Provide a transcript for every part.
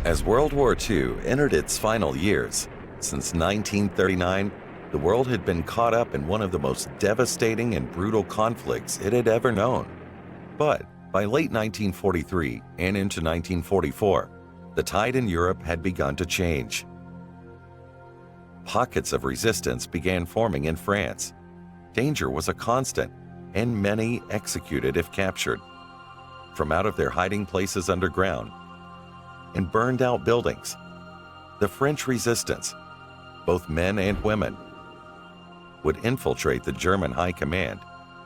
As World War II entered its final years, since 1939, the world had been caught up in one of the most devastating and brutal conflicts it had ever known. But by late 1943 and into 1944, the tide in Europe had begun to change. Pockets of resistance began forming in France. Danger was a constant, and many executed if captured. From out of their hiding places underground and burned out buildings, the French resistance, both men and women, would infiltrate the German high command,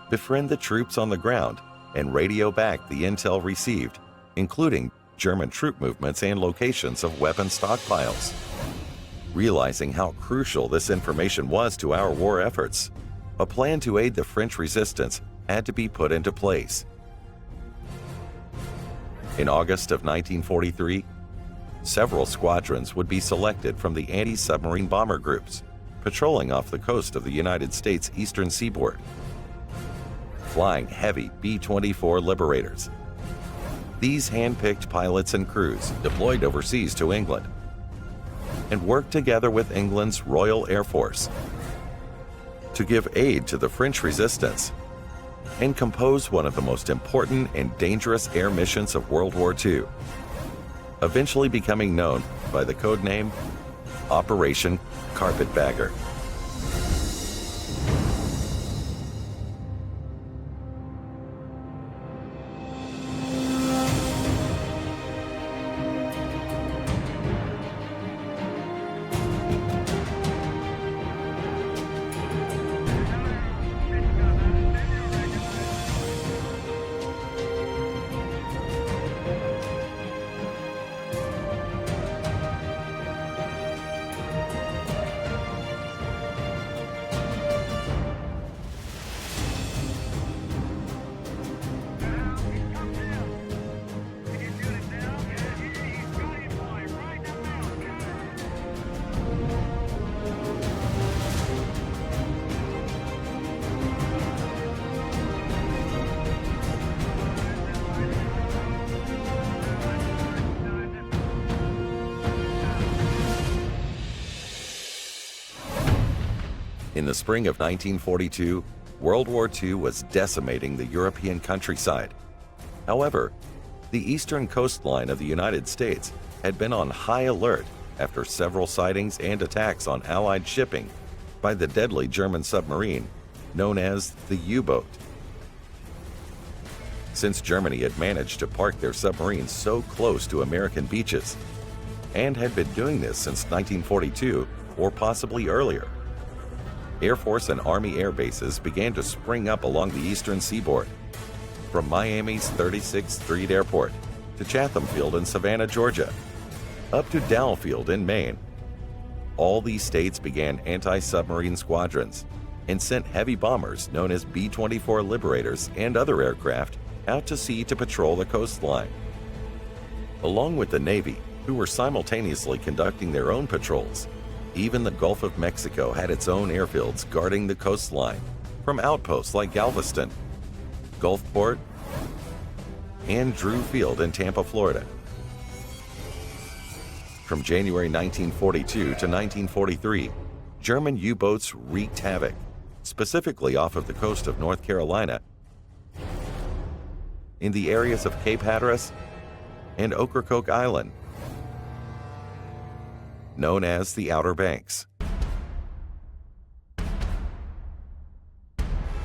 befriend the troops on the ground, and radio back the intel received, including German troop movements and locations of weapon stockpiles. Realizing how crucial this information was to our war efforts, a plan to aid the French resistance had to be put into place. In August of 1943, several squadrons would be selected from the anti-submarine bomber groups, patrolling off the coast of the United States eastern seaboard, flying Heavy B-24 Liberators. These hand-picked pilots and crews deployed overseas to England and worked together with England's Royal Air Force to give aid to the French resistance and compose one of the most important and dangerous air missions of World War II, eventually becoming known by the code name Operation Carpetbagger. In the spring of 1942, World War II was decimating the European countryside. However, the eastern coastline of the United States had been on high alert after several sightings and attacks on Allied shipping by the deadly German submarine known as the U-boat. Since Germany had managed to park their submarines so close to American beaches, and had been doing this since 1942 or possibly earlier, Air Force and Army air bases began to spring up along the eastern seaboard, from Miami's 36th Street Airport to Chatham Field in Savannah, Georgia, up to Dowell Field in Maine. All these states began anti-submarine squadrons and sent heavy bombers known as B-24 Liberators and other aircraft out to sea to patrol the coastline. Along with the Navy, who were simultaneously conducting their own patrols, even the Gulf of Mexico had its own airfields guarding the coastline, from outposts like Galveston, Gulfport, and Drew Field in Tampa, Florida. From January 1942 to 1943, German U-boats wreaked havoc, specifically off of the coast of North Carolina, in the areas of Cape Hatteras and Ocracoke Island, known as the Outer Banks.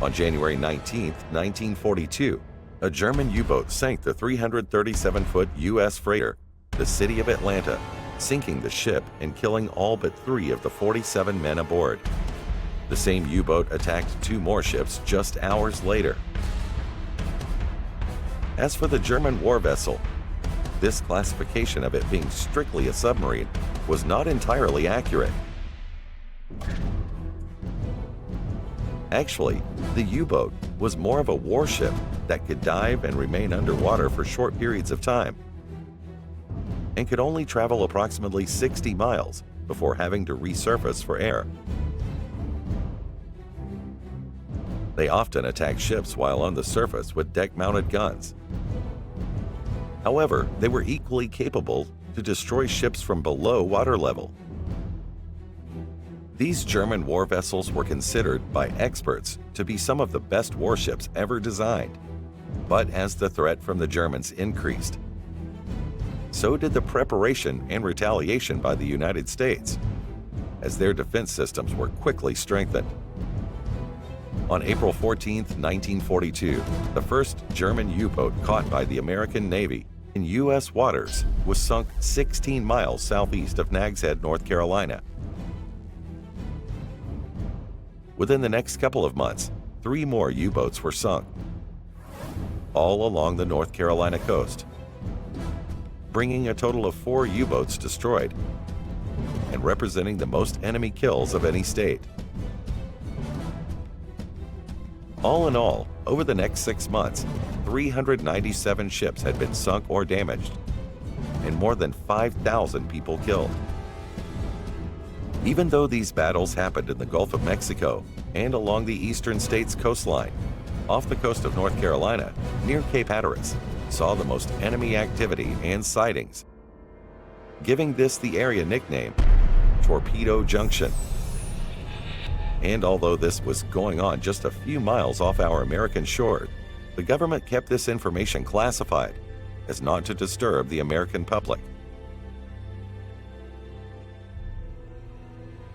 On January 19, 1942, a German U-boat sank the 337-foot U.S. freighter, the City of Atlanta, sinking the ship and killing all but 3 of the 47 men aboard. The same U-boat attacked 2 more ships just hours later. As for the German war vessel, this classification of it being strictly a submarine was not entirely accurate. Actually, the U-boat was more of a warship that could dive and remain underwater for short periods of time, and could only travel approximately 60 miles before having to resurface for air. They often attacked ships while on the surface with deck-mounted guns. However, they were equally capable to destroy ships from below water level. These German war vessels were considered by experts to be some of the best warships ever designed. But as the threat from the Germans increased, so did the preparation and retaliation by the United States, as their defense systems were quickly strengthened. On April 14, 1942, the first German U-boat caught by the American Navy in U.S. waters was sunk 16 miles southeast of Nags Head, North Carolina. Within the next couple of months, 3 more U-boats were sunk, all along the North Carolina coast, bringing a total of 4 U-boats destroyed and representing the most enemy kills of any state. All in all, over the next 6 months, 397 ships had been sunk or damaged, and more than 5,000 people killed. Even though these battles happened in the Gulf of Mexico and along the eastern states' coastline, off the coast of North Carolina, near Cape Hatteras, saw the most enemy activity and sightings, giving this the area nickname Torpedo Junction. And although this was going on just a few miles off our American shore, the government kept this information classified as not to disturb the American public.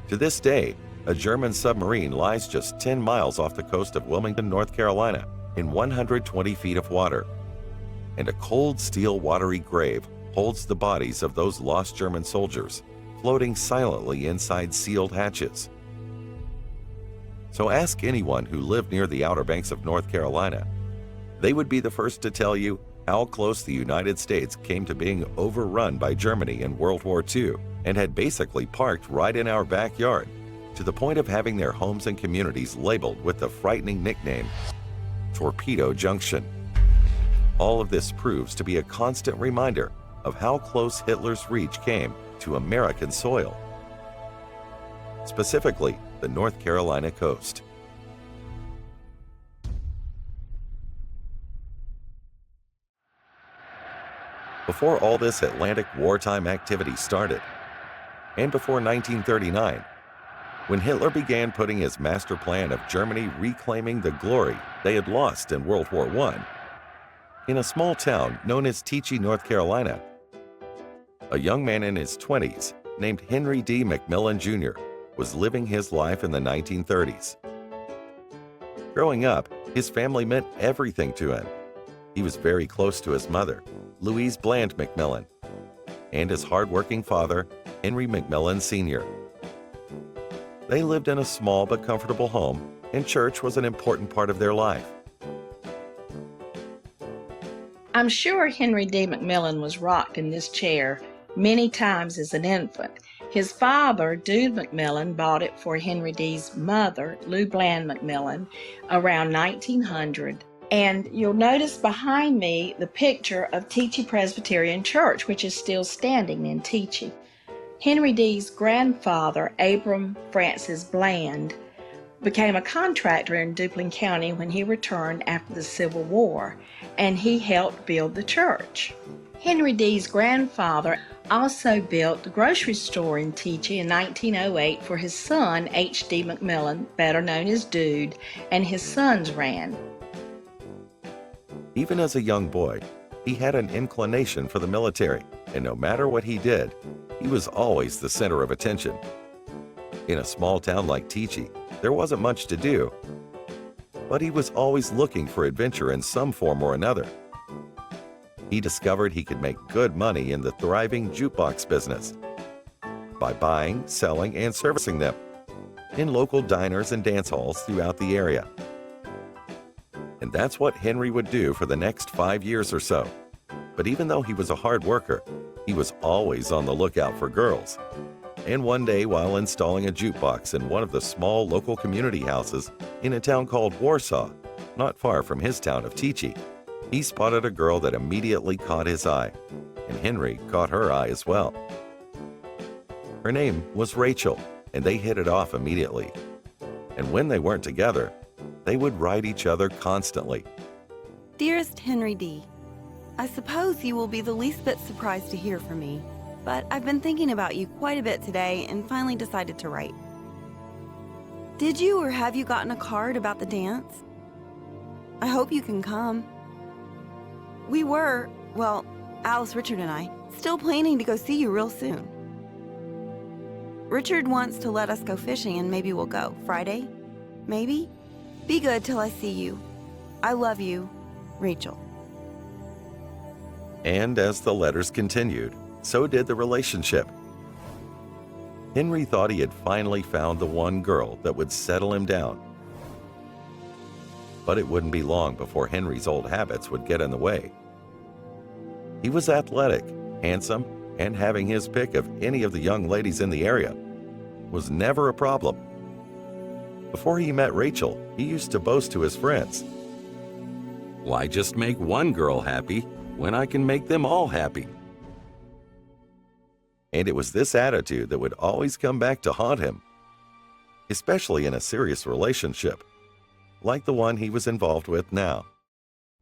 To this day, a German submarine lies just 10 miles off the coast of Wilmington, North Carolina, in 120 feet of water, and a cold steel watery grave holds the bodies of those lost German soldiers, floating silently inside sealed hatches. So ask anyone who lived near the Outer Banks of North Carolina. They would be the first to tell you how close the United States came to being overrun by Germany in World War II and had basically parked right in our backyard, to the point of having their homes and communities labeled with the frightening nickname Torpedo Junction. All of this proves to be a constant reminder of how close Hitler's reach came to American soil, specifically the North Carolina coast. Before all this Atlantic wartime activity started, and before 1939, when Hitler began putting his master plan of Germany reclaiming the glory they had lost in World War I, in a small town known as Teachey, North Carolina, a young man in his 20s named Henry D. McMillan Jr. was living his life in the 1930s. Growing up, his family meant everything to him. He was very close to his mother, Louise Bland McMillan, and his hardworking father, Henry McMillan Sr. They lived in a small but comfortable home, and church was an important part of their life. I'm sure Henry D. McMillan was rocked in this chair many times as an infant. His father, Dude McMillan, bought it for Henry D's mother, Lou Bland McMillan, around 1900. And you'll notice behind me the picture of Teachey Presbyterian Church, which is still standing in Teachey. Henry D's grandfather, Abram Francis Bland, became a contractor in Duplin County when he returned after the Civil War, and he helped build the church. Henry D's grandfather also built the grocery store in Teachey in 1908 for his son, H.D. McMillan, better known as Dude, and his sons ran. Even as a young boy, he had an inclination for the military, and no matter what he did, he was always the center of attention. In a small town like Teachey, there wasn't much to do, but he was always looking for adventure in some form or another. He discovered he could make good money in the thriving jukebox business by buying, selling, and servicing them in local diners and dance halls throughout the area. And that's what Henry would do for the next 5 years or so. But even though he was a hard worker, he was always on the lookout for girls. And one day, while installing a jukebox in one of the small local community houses in a town called Warsaw, not far from his town of Teachey, he spotted a girl that immediately caught his eye, and Henry caught her eye as well. Her name was Rachel, and they hit it off immediately. And when they weren't together, they would write each other constantly. Dearest Henry D., I suppose you will be the least bit surprised to hear from me. but I've been thinking about you quite a bit today and finally decided to write. Did you or have you gotten a card about the dance? I hope you can come. We were, well, Alice, Richard, and I, still planning to go see you real soon. Richard wants to let us go fishing and maybe we'll go. Friday? Maybe? Be good till I see you. I love you, Rachel. And as the letters continued, so did the relationship. Henry thought he had finally found the one girl that would settle him down. But it wouldn't be long before Henry's old habits would get in the way. He was athletic, handsome, and having his pick of any of the young ladies in the area was never a problem. Before he met Rachel, he used to boast to his friends, "Why just make one girl happy when I can make them all happy?" And it was this attitude that would always come back to haunt him, especially in a serious relationship, like the one he was involved with now.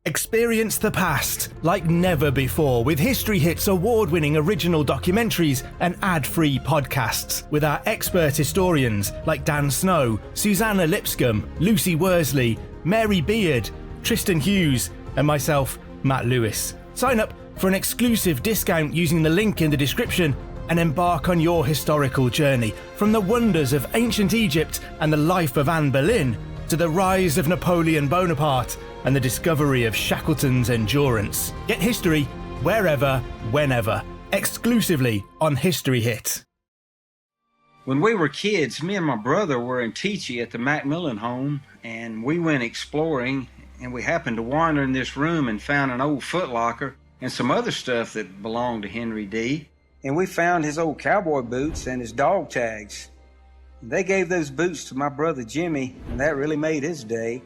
Experience the past like never before with History Hits award-winning original documentaries and ad-free podcasts with our expert historians like Dan Snow, Susanna Lipscomb, Lucy Worsley, Mary Beard, Tristan Hughes, and myself, Matt Lewis. Sign up for an exclusive discount using the link in the description and embark on your historical journey from the wonders of ancient Egypt and the life of Anne Boleyn to the rise of Napoleon Bonaparte and the discovery of Shackleton's Endurance. Get history wherever, whenever, exclusively on History Hit. When we were kids, me and my brother were in Teachie at the McMillan home, and we went exploring, and we happened to wander in this room and found an old footlocker and some other stuff that belonged to Henry D. And we found his old cowboy boots and his dog tags. They gave those boots to my brother Jimmy, and that really made his day.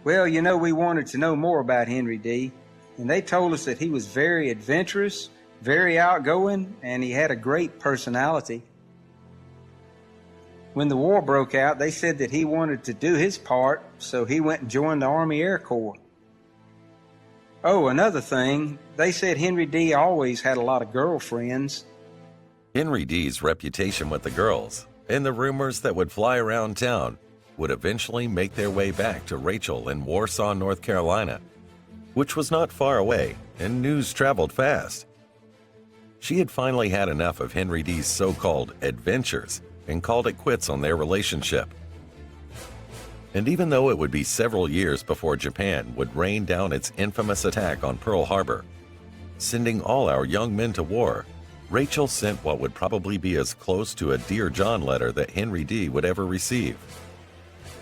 Well, you know, we wanted to know more about Henry D., and they told us that he was very adventurous, very outgoing, and he had a great personality. When the war broke out, they said that he wanted to do his part, so he went and joined the Army Air Corps. Oh, another thing, they said Henry D. always had a lot of girlfriends. Henry D.'s reputation with the girls and the rumors that would fly around town would eventually make their way back to Rachel in Warsaw, North Carolina, which was not far away, and news traveled fast. She had finally had enough of Henry D.'s so-called adventures and called it quits on their relationship. And even though it would be several years before Japan would rain down its infamous attack on Pearl Harbor, sending all our young men to war, Rachel sent what would probably be as close to a Dear John letter that Henry D. would ever receive,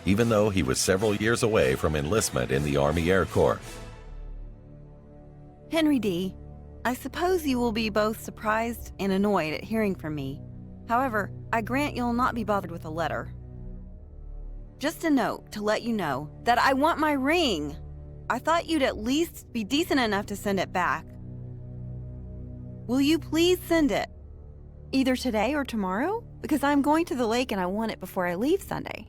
even though he was several years away from enlistment in the Army Air Corps. Henry D., I suppose you will be both surprised and annoyed at hearing from me. However, I grant you'll not be bothered with a letter. Just a note to let you know that I want my ring. I thought you'd at least be decent enough to send it back. Will you please send it? Either today or tomorrow? Because I'm going to the lake and I want it before I leave Sunday.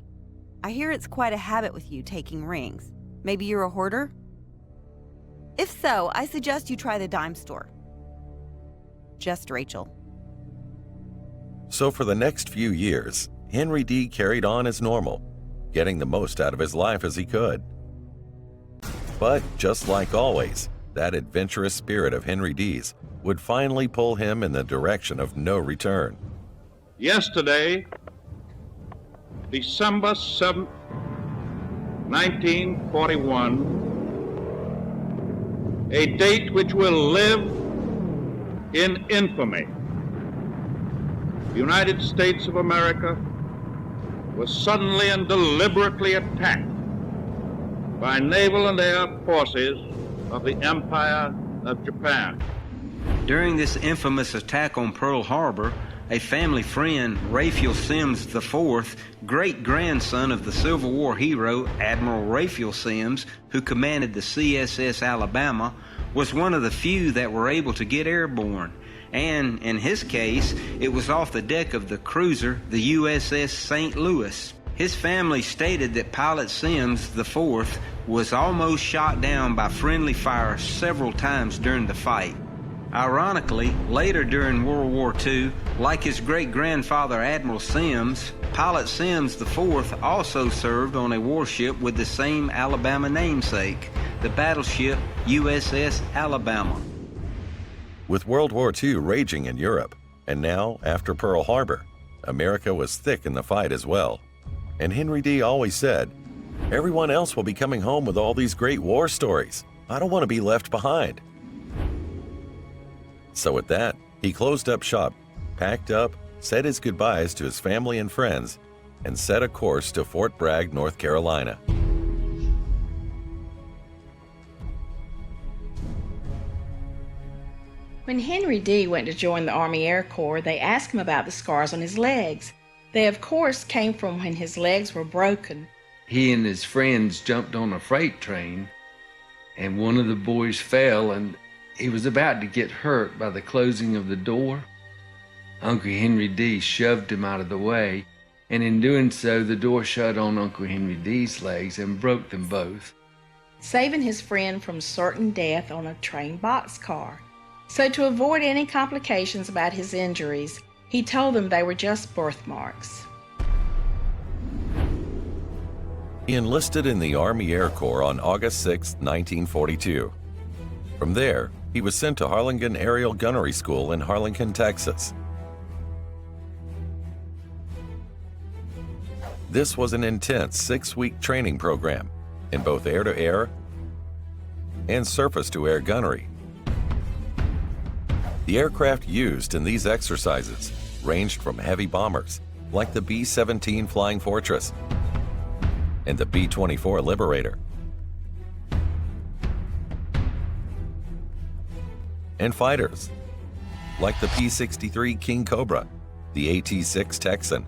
I hear it's quite a habit with you taking rings. Maybe you're a hoarder? If so, I suggest you try the dime store. Just Rachel. So for the next few years, Henry D. carried on as normal, getting the most out of his life as he could. But just like always, that adventurous spirit of Henry D.'s would finally pull him in the direction of no return. Yesterday, December 7th, 1941, a date which will live in infamy. The United States of America was suddenly and deliberately attacked by naval and air forces of the Empire of Japan. During this infamous attack on Pearl Harbor, a family friend, Raphael Sims IV, great-grandson of the Civil War hero Admiral Raphael Sims, who commanded the CSS Alabama, was one of the few that were able to get airborne. And in his case, it was off the deck of the cruiser, the USS St. Louis. His family stated that Pilot Sims IV was almost shot down by friendly fire several times during the fight. Ironically, later during World War II, like his great-grandfather Admiral Sims, Pilot Sims IV also served on a warship with the same Alabama namesake, the battleship USS Alabama. With World War II raging in Europe, and now, after Pearl Harbor, America was thick in the fight as well. And Henry D. always said, "Everyone else will be coming home with all these great war stories. I don't want to be left behind." So with that, he closed up shop, packed up, said his goodbyes to his family and friends, and set a course to Fort Bragg, North Carolina. When Henry D. went to join the Army Air Corps, they asked him about the scars on his legs. They, of course, came from when his legs were broken. He and his friends jumped on a freight train, and one of the boys fell, and he was about to get hurt by the closing of the door. Uncle Henry D. shoved him out of the way, and in doing so, the door shut on Uncle Henry D.'s legs and broke them both, saving his friend from certain death on a train boxcar. So to avoid any complications about his injuries, he told them they were just birthmarks. He enlisted in the Army Air Corps on August 6, 1942. From there, he was sent to Harlingen Aerial Gunnery School in Harlingen, Texas. This was an intense 6-week training program in both air-to-air and surface-to-air gunnery. The aircraft used in these exercises ranged from heavy bombers like the B-17 Flying Fortress and the B-24 Liberator, and fighters like the P-63 King Cobra, the AT-6 Texan,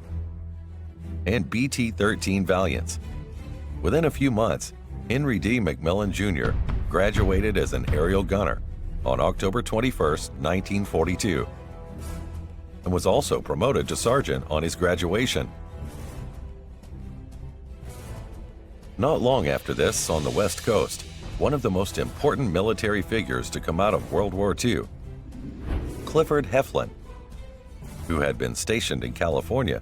and BT-13 Valiants. Within a few months, Henry D. McMillan Jr. graduated as an aerial gunner on October 21, 1942, and was also promoted to sergeant on his graduation. Not long after this, on the West Coast, one of the most important military figures to come out of World War II, Clifford Heflin, who had been stationed in California,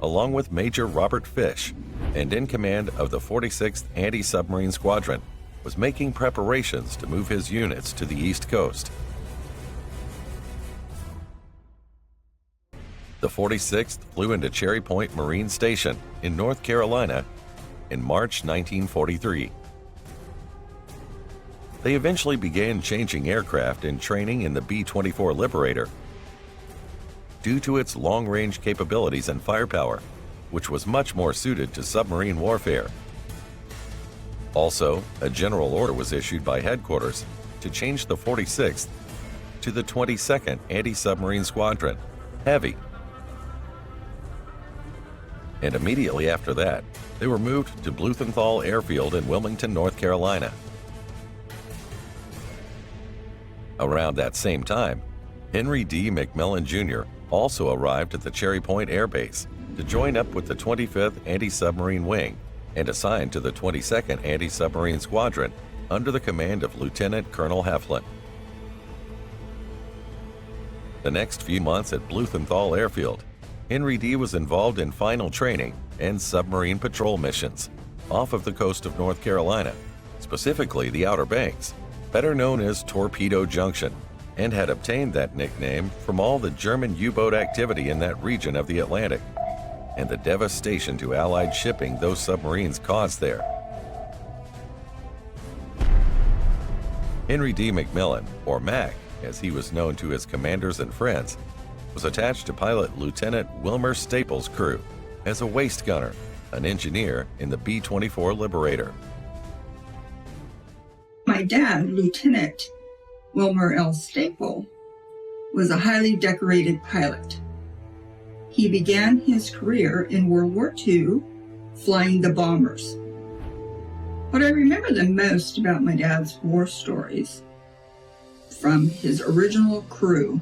along with Major Robert Fish, and in command of the 46th Anti-Submarine Squadron, was making preparations to move his units to the East Coast. The 46th flew into Cherry Point Marine Station in North Carolina in March 1943. They eventually began changing aircraft and training in the B-24 Liberator due to its long-range capabilities and firepower, which was much more suited to submarine warfare. Also, a general order was issued by headquarters to change the 46th to the 22nd Anti-Submarine Squadron, Heavy. And immediately after that, they were moved to Bluthenthal Airfield in Wilmington, North Carolina. Around that same time, Henry D. McMillan Jr. also arrived at the Cherry Point Air Base to join up with the 25th Anti-Submarine Wing and assigned to the 22nd Anti-Submarine Squadron under the command of Lieutenant Colonel Heflin. The next few months at Bluthenthal Airfield, Henry D. was involved in final training and submarine patrol missions off of the coast of North Carolina, specifically the Outer Banks, better known as Torpedo Junction, and had obtained that nickname from all the German U-boat activity in that region of the Atlantic and the devastation to Allied shipping those submarines caused there. Henry D. McMillan, or Mac, as he was known to his commanders and friends, was attached to pilot Lieutenant Wilmer Staples' crew as a waist gunner, an engineer in the B-24 Liberator. My dad, Lieutenant Wilmer L. Staple, was a highly decorated pilot. He began his career in World War II flying the bombers. What I remember the most about my dad's war stories from his original crew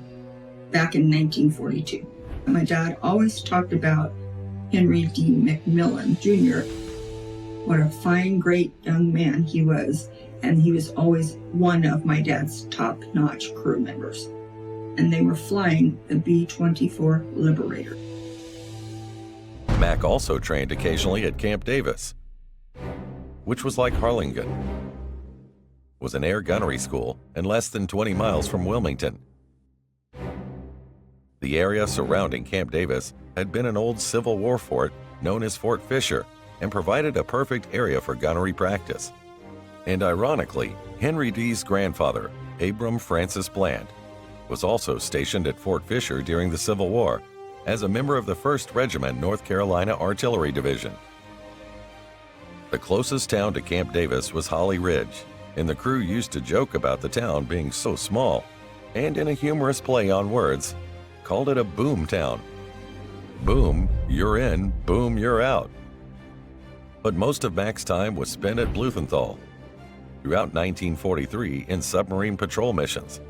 back in 1942. My dad always talked about Henry D. McMillan Jr. what a fine, great young man he was, and he was always one of my dad's top-notch crew members. And they were flying the B-24 Liberator. Mac also trained occasionally at Camp Davis, which was like Harlingen. It was an air gunnery school and less than 20 miles from Wilmington. The area surrounding Camp Davis had been an old Civil War fort known as Fort Fisher and provided a perfect area for gunnery practice. And ironically, Henry D's grandfather, Abram Francis Bland, was also stationed at Fort Fisher during the Civil War as a member of the 1st Regiment North Carolina Artillery Division. The closest town to Camp Davis was Holly Ridge, and the crew used to joke about the town being so small, and in a humorous play on words, called it a boom town. Boom, you're in, boom, you're out. But most of Mac's time was spent at Blumenthal throughout 1943 in submarine patrol missions.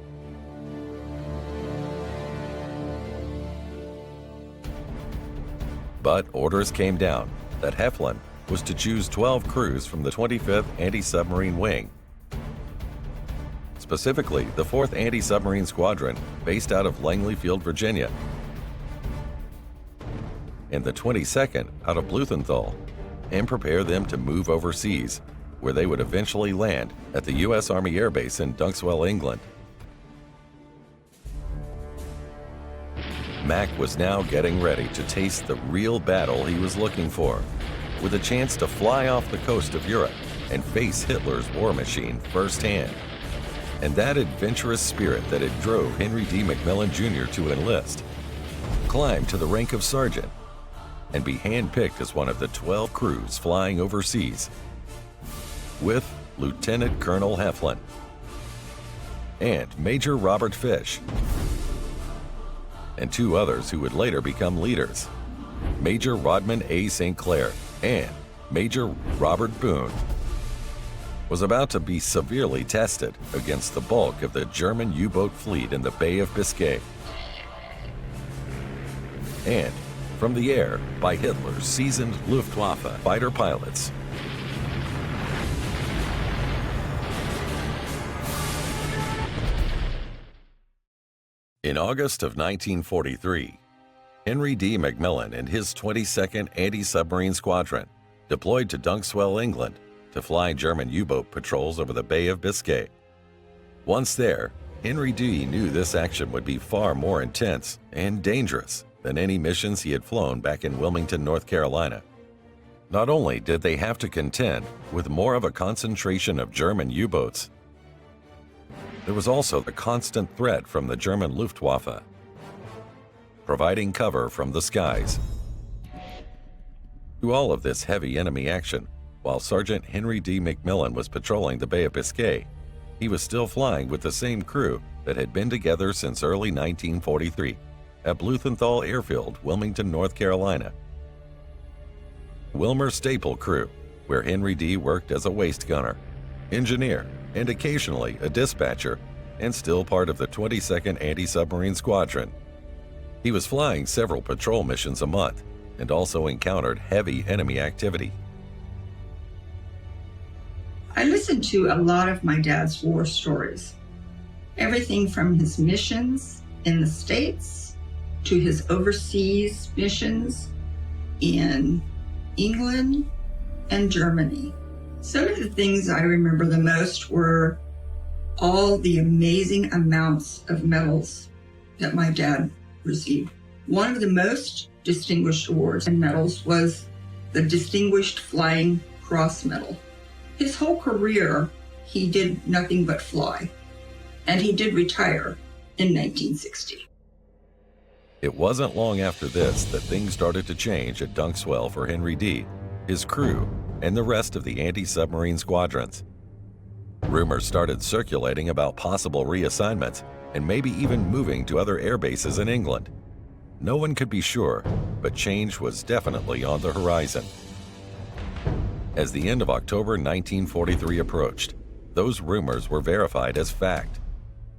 But orders came down that Heflin was to choose 12 crews from the 25th Anti-Submarine Wing, specifically the 4th Anti-Submarine Squadron based out of Langley Field, Virginia, and the 22nd out of Blumenthal, and prepare them to move overseas, where they would eventually land at the U.S. Army Air Base in Dunxwell, England. Mac was now getting ready to taste the real battle he was looking for, with a chance to fly off the coast of Europe and face Hitler's war machine firsthand. And that adventurous spirit that had drove Henry D. McMillan Jr. to enlist, climb to the rank of sergeant, and be handpicked as one of the 12 crews flying overseas, with Lieutenant Colonel Heflin and Major Robert Fish, and 2 others who would later become leaders, Major Rodman A. St. Clair and Major Robert Boone, was about to be severely tested against the bulk of the German U-boat fleet in the Bay of Biscay, and from the air by Hitler's seasoned Luftwaffe fighter pilots. In August of 1943, Henry D. McMillan and his 22nd Anti-Submarine Squadron deployed to Dunxwell, England, to fly German U-boat patrols over the Bay of Biscay. Once there, Henry D. knew this action would be far more intense and dangerous than any missions he had flown back in Wilmington, North Carolina. Not only did they have to contend with more of a concentration of German U-boats, there was also the constant threat from the German Luftwaffe, providing cover from the skies. Through all of this heavy enemy action, while Sergeant Henry D. McMillan was patrolling the Bay of Biscay, he was still flying with the same crew that had been together since early 1943 at Blumenthal Airfield, Wilmington, North Carolina. Wilmer Staple Crew, where Henry D. worked as a waist gunner, engineer, and occasionally a dispatcher, and still part of the 22nd Anti-Submarine Squadron. He was flying several patrol missions a month and also encountered heavy enemy activity. I listened to a lot of my dad's war stories. Everything from his missions in the States to his overseas missions in England and Germany. Some of the things I remember the most were all the amazing amounts of medals that my dad received. One of the most distinguished awards and medals was the Distinguished Flying Cross Medal. His whole career, he did nothing but fly, and he did retire in 1960. It wasn't long after this that things started to change at Dunxwell for Henry D., his crew, and the rest of the anti-submarine squadrons. Rumors started circulating about possible reassignments and maybe even moving to other air bases in England. No one could be sure, but change was definitely on the horizon. As the end of October 1943 approached, those rumors were verified as fact.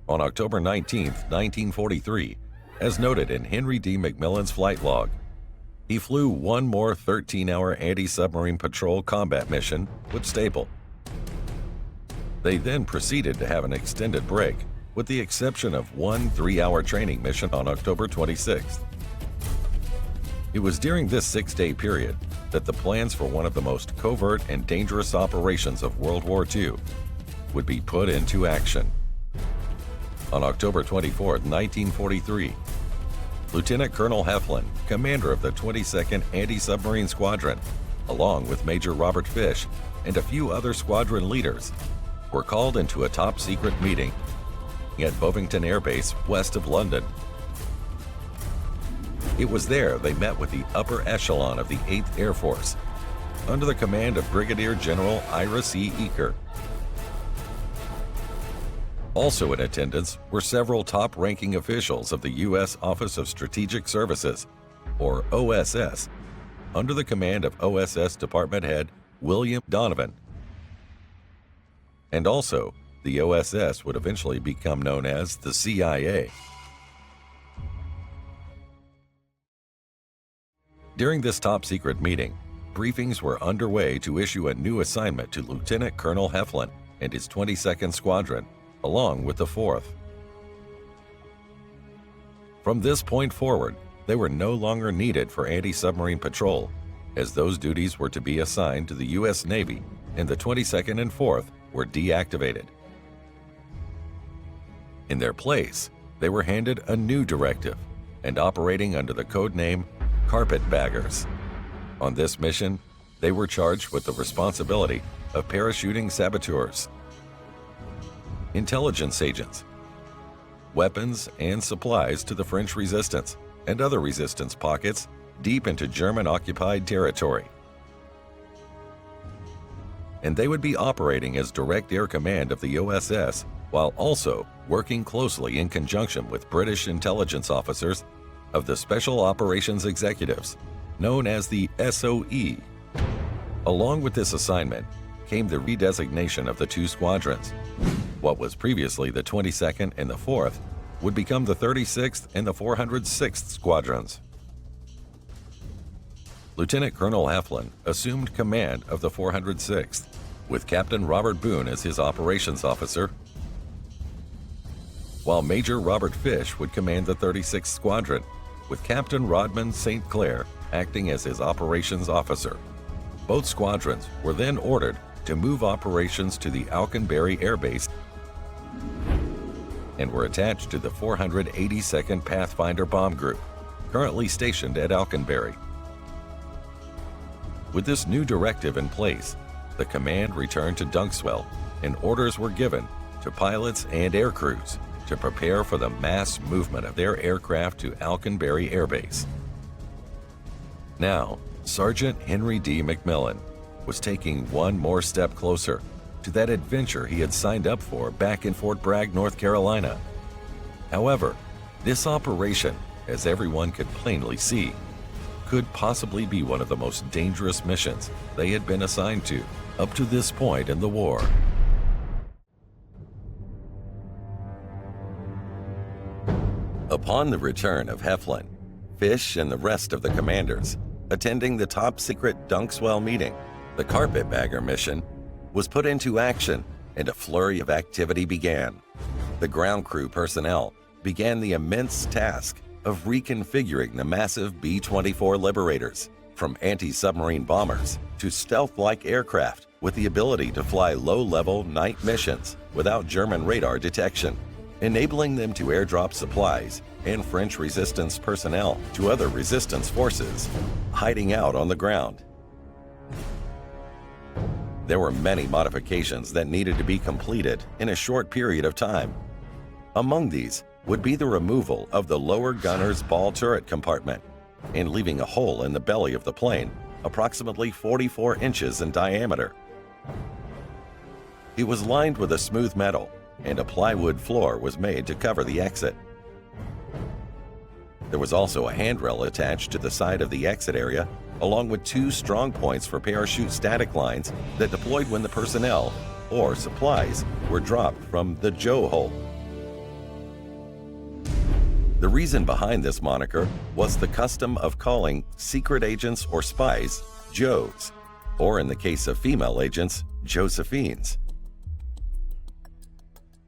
On October 19, 1943, as noted in Henry D. McMillan's flight log, He flew one more 13-hour anti-submarine patrol combat mission with Staple. They then proceeded to have an extended break, with the exception of one 3-hour training mission on October 26th. It was during this 6-day period that the plans for one of the most covert and dangerous operations of World War II would be put into action. On October 24, 1943, Lieutenant Colonel Heflin, commander of the 22nd Anti-Submarine Squadron, along with Major Robert Fish and a few other squadron leaders, were called into a top-secret meeting at Bovington Air Base west of London. It was there they met with the upper echelon of the 8th Air Force, under the command of Brigadier General Ira C. Eaker. Also in attendance were several top-ranking officials of the U.S. Office of Strategic Services, or OSS, under the command of OSS Department Head William Donovan. And also, the OSS would eventually become known as the CIA. During this top-secret meeting, briefings were underway to issue a new assignment to Lieutenant Colonel Heflin and his 22nd Squadron, along with the 4th. From this point forward, they were no longer needed for anti-submarine patrol, as those duties were to be assigned to the U.S. Navy, and the 22nd and 4th were deactivated. In their place, they were handed a new directive and operating under the code name Carpetbaggers. On this mission, they were charged with the responsibility of parachuting saboteurs, intelligence agents, weapons and supplies to the French resistance and other resistance pockets deep into German-occupied territory. And they would be operating as direct air command of the OSS while also working closely in conjunction with British intelligence officers of the Special Operations Executives, known as the s.o.e. Along with this assignment came the redesignation of the two squadrons. What was previously the 22nd and the 4th would become the 36th and the 406th Squadrons. Lieutenant Colonel Heflin assumed command of the 406th, with Captain Robert Boone as his operations officer, while Major Robert Fish would command the 36th Squadron, with Captain Rodman St. Clair acting as his operations officer. Both squadrons were then ordered to move operations to the Alconbury Air Base and were attached to the 482nd Pathfinder Bomb Group, currently stationed at Alconbury. With this new directive in place, the command returned to Dunkswell and orders were given to pilots and air crews to prepare for the mass movement of their aircraft to Alconbury Air Base. Now, Sergeant Henry D. McMillan was taking one more step closer to that adventure he had signed up for back in Fort Bragg, North Carolina. However, this operation, as everyone could plainly see, could possibly be one of the most dangerous missions they had been assigned to up to this point in the war. Upon the return of Heflin, Fish and the rest of the commanders attending the top-secret Dunkswell meeting, the Carpetbagger mission was put into action and a flurry of activity began. The ground crew personnel began the immense task of reconfiguring the massive B-24 Liberators from anti-submarine bombers to stealth-like aircraft with the ability to fly low-level night missions without German radar detection, enabling them to airdrop supplies and French resistance personnel to other resistance forces hiding out on the ground. There were many modifications that needed to be completed in a short period of time. Among these would be the removal of the lower gunner's ball turret compartment and leaving a hole in the belly of the plane approximately 44 inches in diameter. It was lined with a smooth metal, and a plywood floor was made to cover the exit. There was also a handrail attached to the side of the exit area, along with two strong points for parachute static lines that deployed when the personnel or supplies were dropped from the Joe hole. The reason behind this moniker was the custom of calling secret agents or spies Joes, or in the case of female agents, Josephines.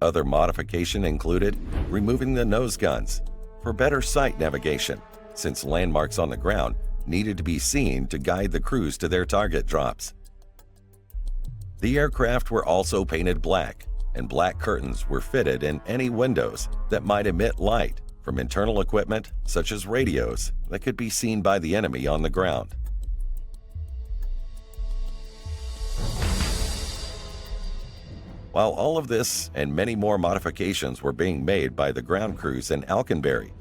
Other modification included removing the nose guns for better sight navigation, since landmarks on the ground needed to be seen to guide the crews to their target drops. The aircraft were also painted black, and black curtains were fitted in any windows that might emit light from internal equipment such as radios that could be seen by the enemy on the ground. While all of this and many more modifications were being made by the ground crews in Alconbury,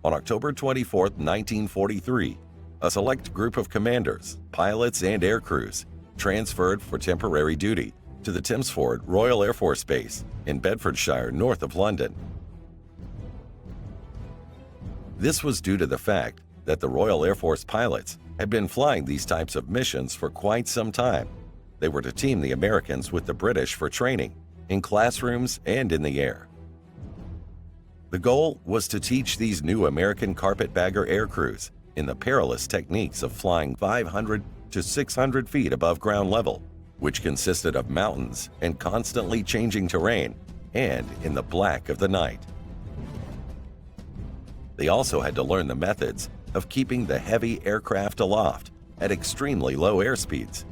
on October 24, 1943, a select group of commanders, pilots, and air crews transferred for temporary duty to the Thamesford Royal Air Force Base in Bedfordshire, north of London. This was due to the fact that the Royal Air Force pilots had been flying these types of missions for quite some time. They were to team the Americans with the British for training, in classrooms and in the air. The goal was to teach these new American carpetbagger air crews in the perilous techniques of flying 500 to 600 feet above ground level, which consisted of mountains and constantly changing terrain, and in the black of the night. They also had to learn the methods of keeping the heavy aircraft aloft at extremely low airspeeds.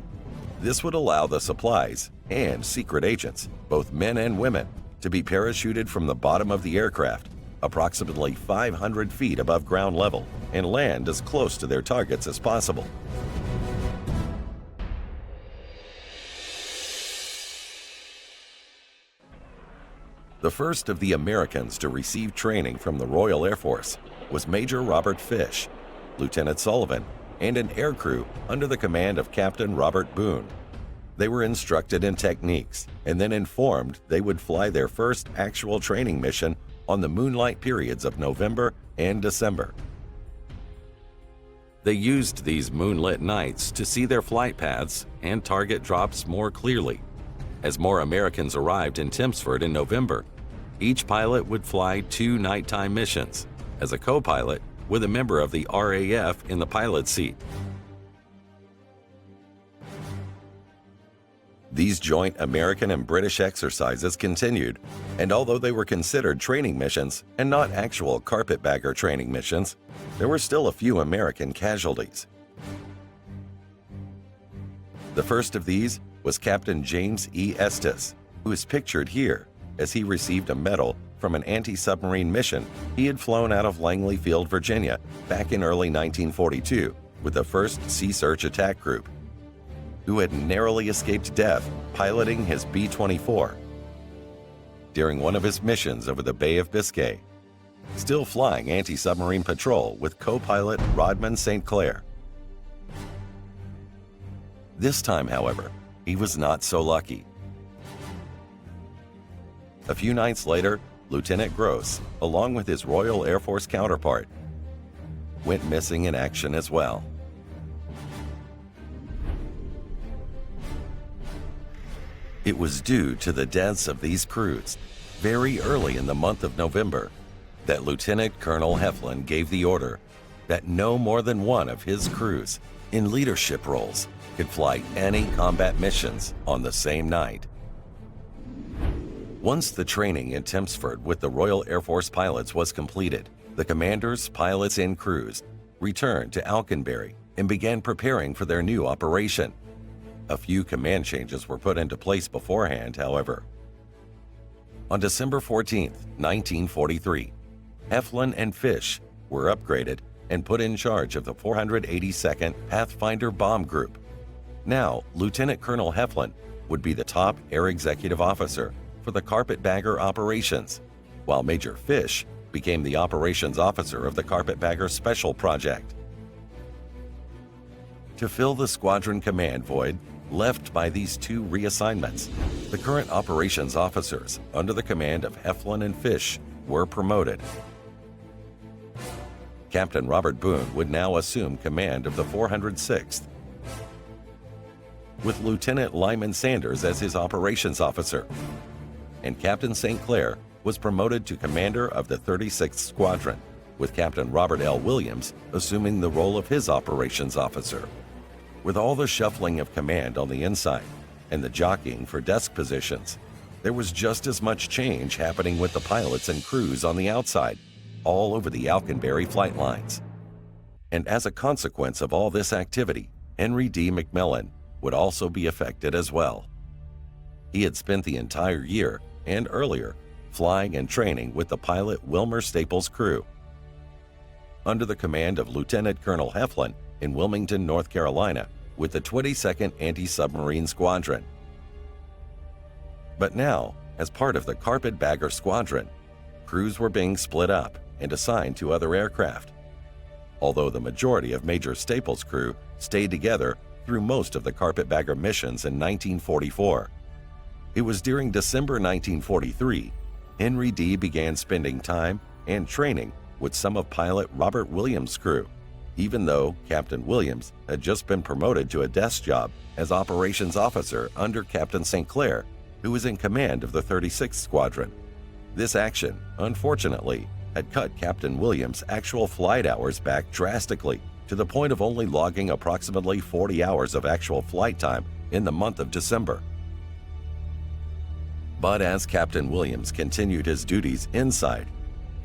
This would allow the supplies and secret agents, both men and women, to be parachuted from the bottom of the aircraft approximately 500 feet above ground level and land as close to their targets as possible. The first of the Americans to receive training from the Royal Air Force was Major Robert Fish, Lieutenant Sullivan, and an aircrew under the command of Captain Robert Boone. They were instructed in techniques and then informed they would fly their first actual training mission on the moonlight periods of November and December. They used these moonlit nights to see their flight paths and target drops more clearly. As more Americans arrived in Thamesford in November, each pilot would fly 2 nighttime missions as a co-pilot with a member of the RAF in the pilot's seat. These joint American and British exercises continued, and although they were considered training missions and not actual carpetbagger training missions, there were still a few American casualties. The first of these was Captain James E. Estes, who is pictured here as he received a medal from an anti-submarine mission he had flown out of Langley Field, Virginia, back in early 1942 with the 1st Sea Search Attack Group, who had narrowly escaped death piloting his B-24 during one of his missions over the Bay of Biscay, still flying anti-submarine patrol with co-pilot Rodman St. Clair. This time, however, he was not so lucky. A few nights later, Lieutenant Gross, along with his Royal Air Force counterpart, went missing in action as well. It was due to the deaths of these crews very early in the month of November that Lieutenant Colonel Heflin gave the order that no more than one of his crews in leadership roles could fly any combat missions on the same night. Once the training in Thamesford with the Royal Air Force pilots was completed, the commanders, pilots, and crews returned to Alconbury and began preparing for their new operation. A few command changes were put into place beforehand, however. On December 14, 1943, Heflin and Fish were upgraded and put in charge of the 482nd Pathfinder Bomb Group. Now, Lieutenant Colonel Heflin would be the top air executive officer for the Carpetbagger operations, while Major Fish became the operations officer of the Carpetbagger Special Project. To fill the squadron command void left by these 2 reassignments, the current operations officers under the command of Heflin and Fish were promoted. Captain Robert Boone would now assume command of the 406th, with Lieutenant Lyman Sanders as his operations officer, and Captain St. Clair was promoted to commander of the 36th Squadron, with Captain Robert L. Williams assuming the role of his operations officer. With all the shuffling of command on the inside and the jockeying for desk positions, there was just as much change happening with the pilots and crews on the outside, all over the Alconbury flight lines. And as a consequence of all this activity, Henry D. McMillan would also be affected as well. He had spent the entire year and earlier flying and training with the pilot Wilmer Staples' crew, under the command of Lieutenant Colonel Heflin in Wilmington, North Carolina, with the 22nd Anti-Submarine Squadron. But now, as part of the Carpetbagger Squadron, crews were being split up and assigned to other aircraft, although the majority of Major Staples' crew stayed together through most of the Carpetbagger missions in 1944. It was during December 1943, Henry D. began spending time and training with some of pilot Robert Williams' crew, even though Captain Williams had just been promoted to a desk job as operations officer under Captain St. Clair, who was in command of the 36th Squadron. This action, unfortunately, had cut Captain Williams' actual flight hours back drastically, to the point of only logging approximately 40 hours of actual flight time in the month of December. But as Captain Williams continued his duties inside,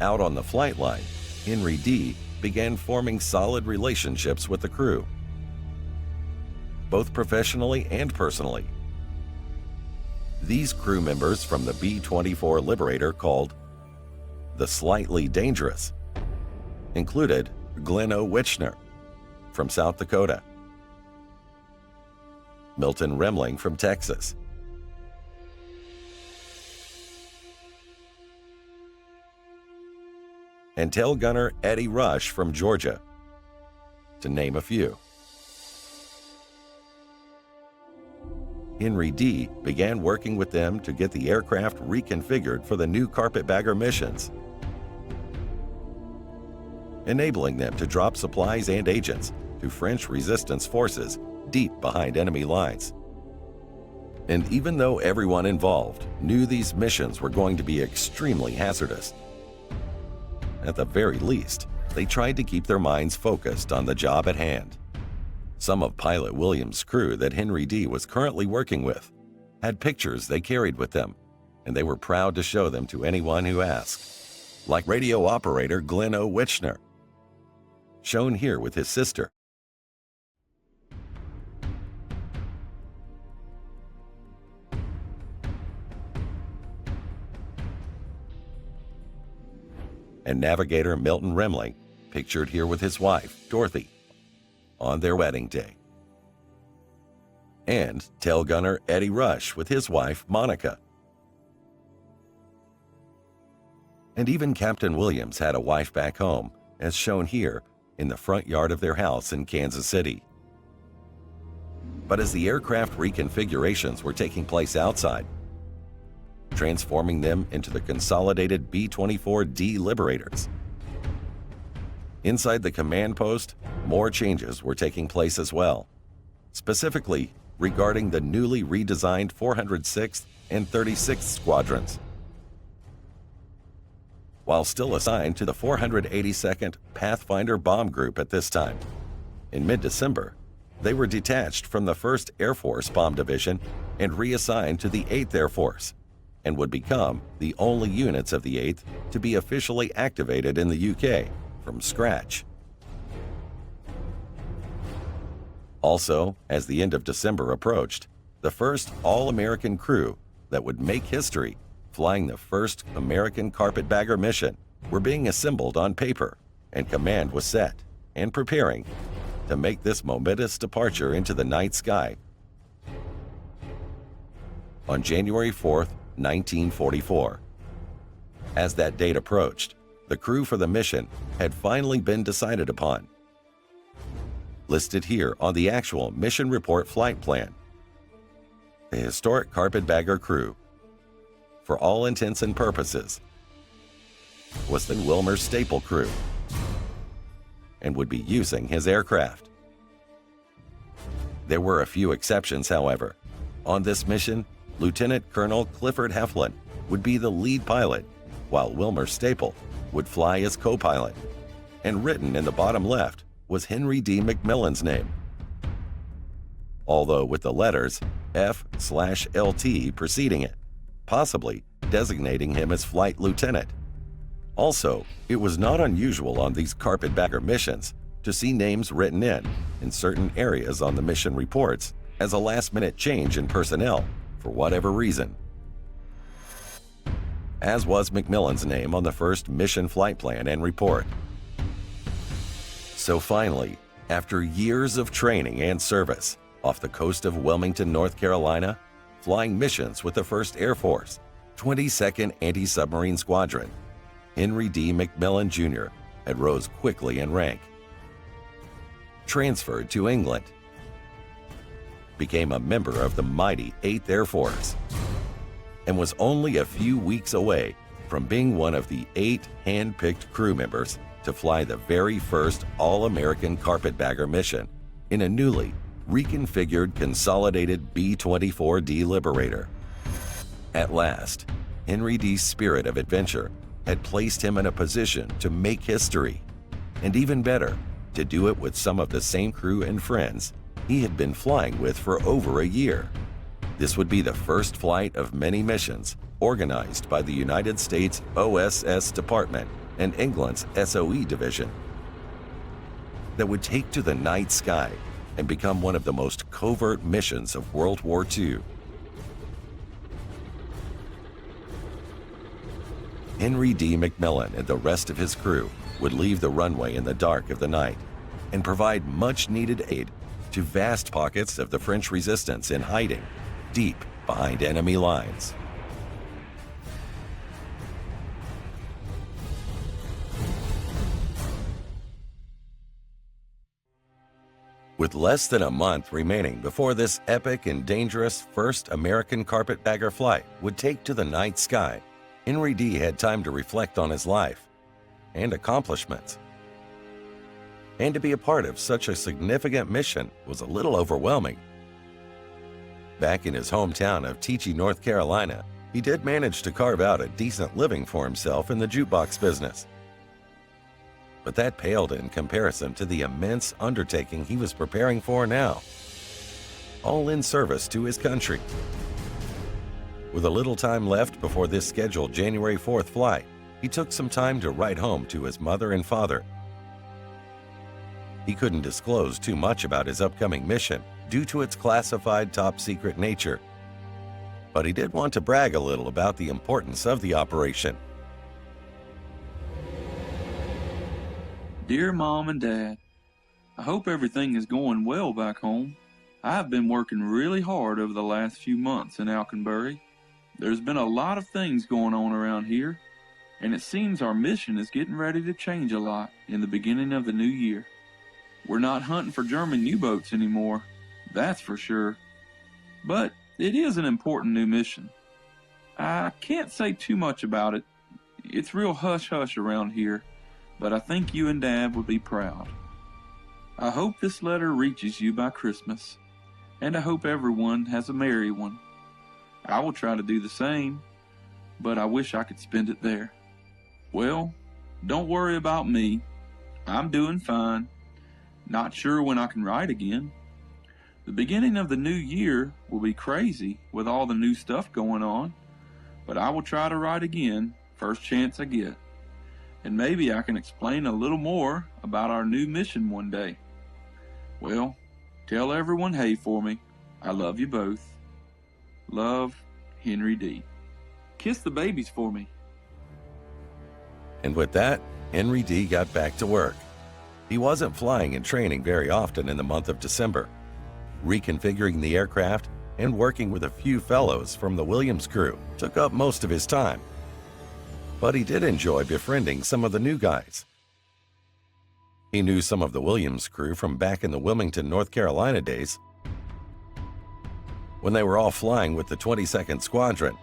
out on the flight line, Henry D. began forming solid relationships with the crew, both professionally and personally. These crew members from the B-24 Liberator, called the Slightly Dangerous, included Glenn O. Witchner from South Dakota, Milton Remling from Texas, and tail gunner Eddie Rush from Georgia, to name a few. Henry D. began working with them to get the aircraft reconfigured for the new Carpetbagger missions, enabling them to drop supplies and agents to French resistance forces deep behind enemy lines. And even though everyone involved knew these missions were going to be extremely hazardous, at the very least, they tried to keep their minds focused on the job at hand. Some of Pilot Williams' crew that Henry D. was currently working with had pictures they carried with them, and they were proud to show them to anyone who asked, like radio operator Glenn O. Witchner, shown here with his sister. And navigator Milton Remling, pictured here with his wife, Dorothy, on their wedding day. And tail gunner Eddie Rush with his wife, Monica. And even Captain Williams had a wife back home, as shown here in the front yard of their house in Kansas City. But as the aircraft reconfigurations were taking place outside, transforming them into the consolidated B-24D Liberators, inside the command post, more changes were taking place as well, specifically regarding the newly redesigned 406th and 36th Squadrons. While still assigned to the 482nd Pathfinder Bomb Group at this time, in mid-December, they were detached from the 1st Air Force Bomb Division and reassigned to the 8th Air Force, and would become the only units of the 8th to be officially activated in the UK from scratch. Also, as the end of December approached, the first all-American crew that would make history flying the first American Carpetbagger mission were being assembled on paper, and command was set and preparing to make this momentous departure into the night sky on January 4th, 1944. As that date approached, the crew for the mission had finally been decided upon. Listed here on the actual mission report flight plan, the historic Carpetbagger crew, for all intents and purposes, was the Wilmer Staple crew and would be using his aircraft. There were a few exceptions, however. On this mission, Lieutenant Colonel Clifford Heflin would be the lead pilot while Wilmer Staple would fly as co-pilot, and written in the bottom left was Henry D. McMillan's name, although with the letters F/LT preceding it, possibly designating him as flight lieutenant. Also, it was not unusual on these Carpetbagger missions to see names written in certain areas on the mission reports as a last-minute change in personnel for whatever reason, as was McMillan's name on the first mission flight plan and report. So finally, after years of training and service off the coast of Wilmington, North Carolina, flying missions with the 1st Air Force, 22nd Anti-Submarine Squadron, Henry D. McMillan Jr. had rose quickly in rank, transferred to England, became a member of the mighty 8th Air Force, and was only a few weeks away from being one of the 8 hand-picked crew members to fly the very first all-American Carpetbagger mission in a newly reconfigured consolidated B-24D Liberator. At last, Henry D's spirit of adventure had placed him in a position to make history, and even better, to do it with some of the same crew and friends he had been flying with for over a year. This would be the first flight of many missions organized by the United States OSS Department and England's s.o.e. division that would take to the night sky and become one of the most covert missions of World War II. Henry D. McMillan and the rest of his crew would leave the runway in the dark of the night and provide much-needed aid to vast pockets of the French resistance in hiding deep behind enemy lines. With less than a month remaining before this epic and dangerous first American Carpetbagger flight would take to the night sky, Henry D. had time to reflect on his life and accomplishments. And to be a part of such a significant mission was a little overwhelming. Back in his hometown of Teachey, North Carolina, he did manage to carve out a decent living for himself in the jukebox business. But that paled in comparison to the immense undertaking he was preparing for now, all in service to his country. With a little time left before this scheduled January 4th flight, he took some time to write home to his mother and father. He couldn't disclose too much about his upcoming mission due to its classified top-secret nature, but he did want to brag a little about the importance of the operation. Dear Mom and Dad, I hope everything is going well back home. I have been working really hard over the last few months in Alconbury. There's been a lot of things going on around here, and it seems our mission is getting ready to change a lot in the beginning of the new year. We're not hunting for German U-boats anymore, that's for sure. But it is an important new mission. I can't say too much about it. It's real hush-hush around here, but I think you and Dad would be proud. I hope this letter reaches you by Christmas, and I hope everyone has a merry one. I will try to do the same, but I wish I could spend it there. Well, don't worry about me. I'm doing fine. Not sure when I can write again. The beginning of the new year will be crazy with all the new stuff going on, but I will try to write again first chance I get. And maybe I can explain a little more about our new mission one day. Well, tell everyone hey for me. I love you both. Love, Henry D. Kiss the babies for me. And with that, Henry D. got back to work. He wasn't flying and training very often in the month of December. Reconfiguring the aircraft and working with a few fellows from the Williams crew took up most of his time. But he did enjoy befriending some of the new guys. He knew some of the Williams crew from back in the Wilmington, North Carolina days, when they were all flying with the 22nd Squadron.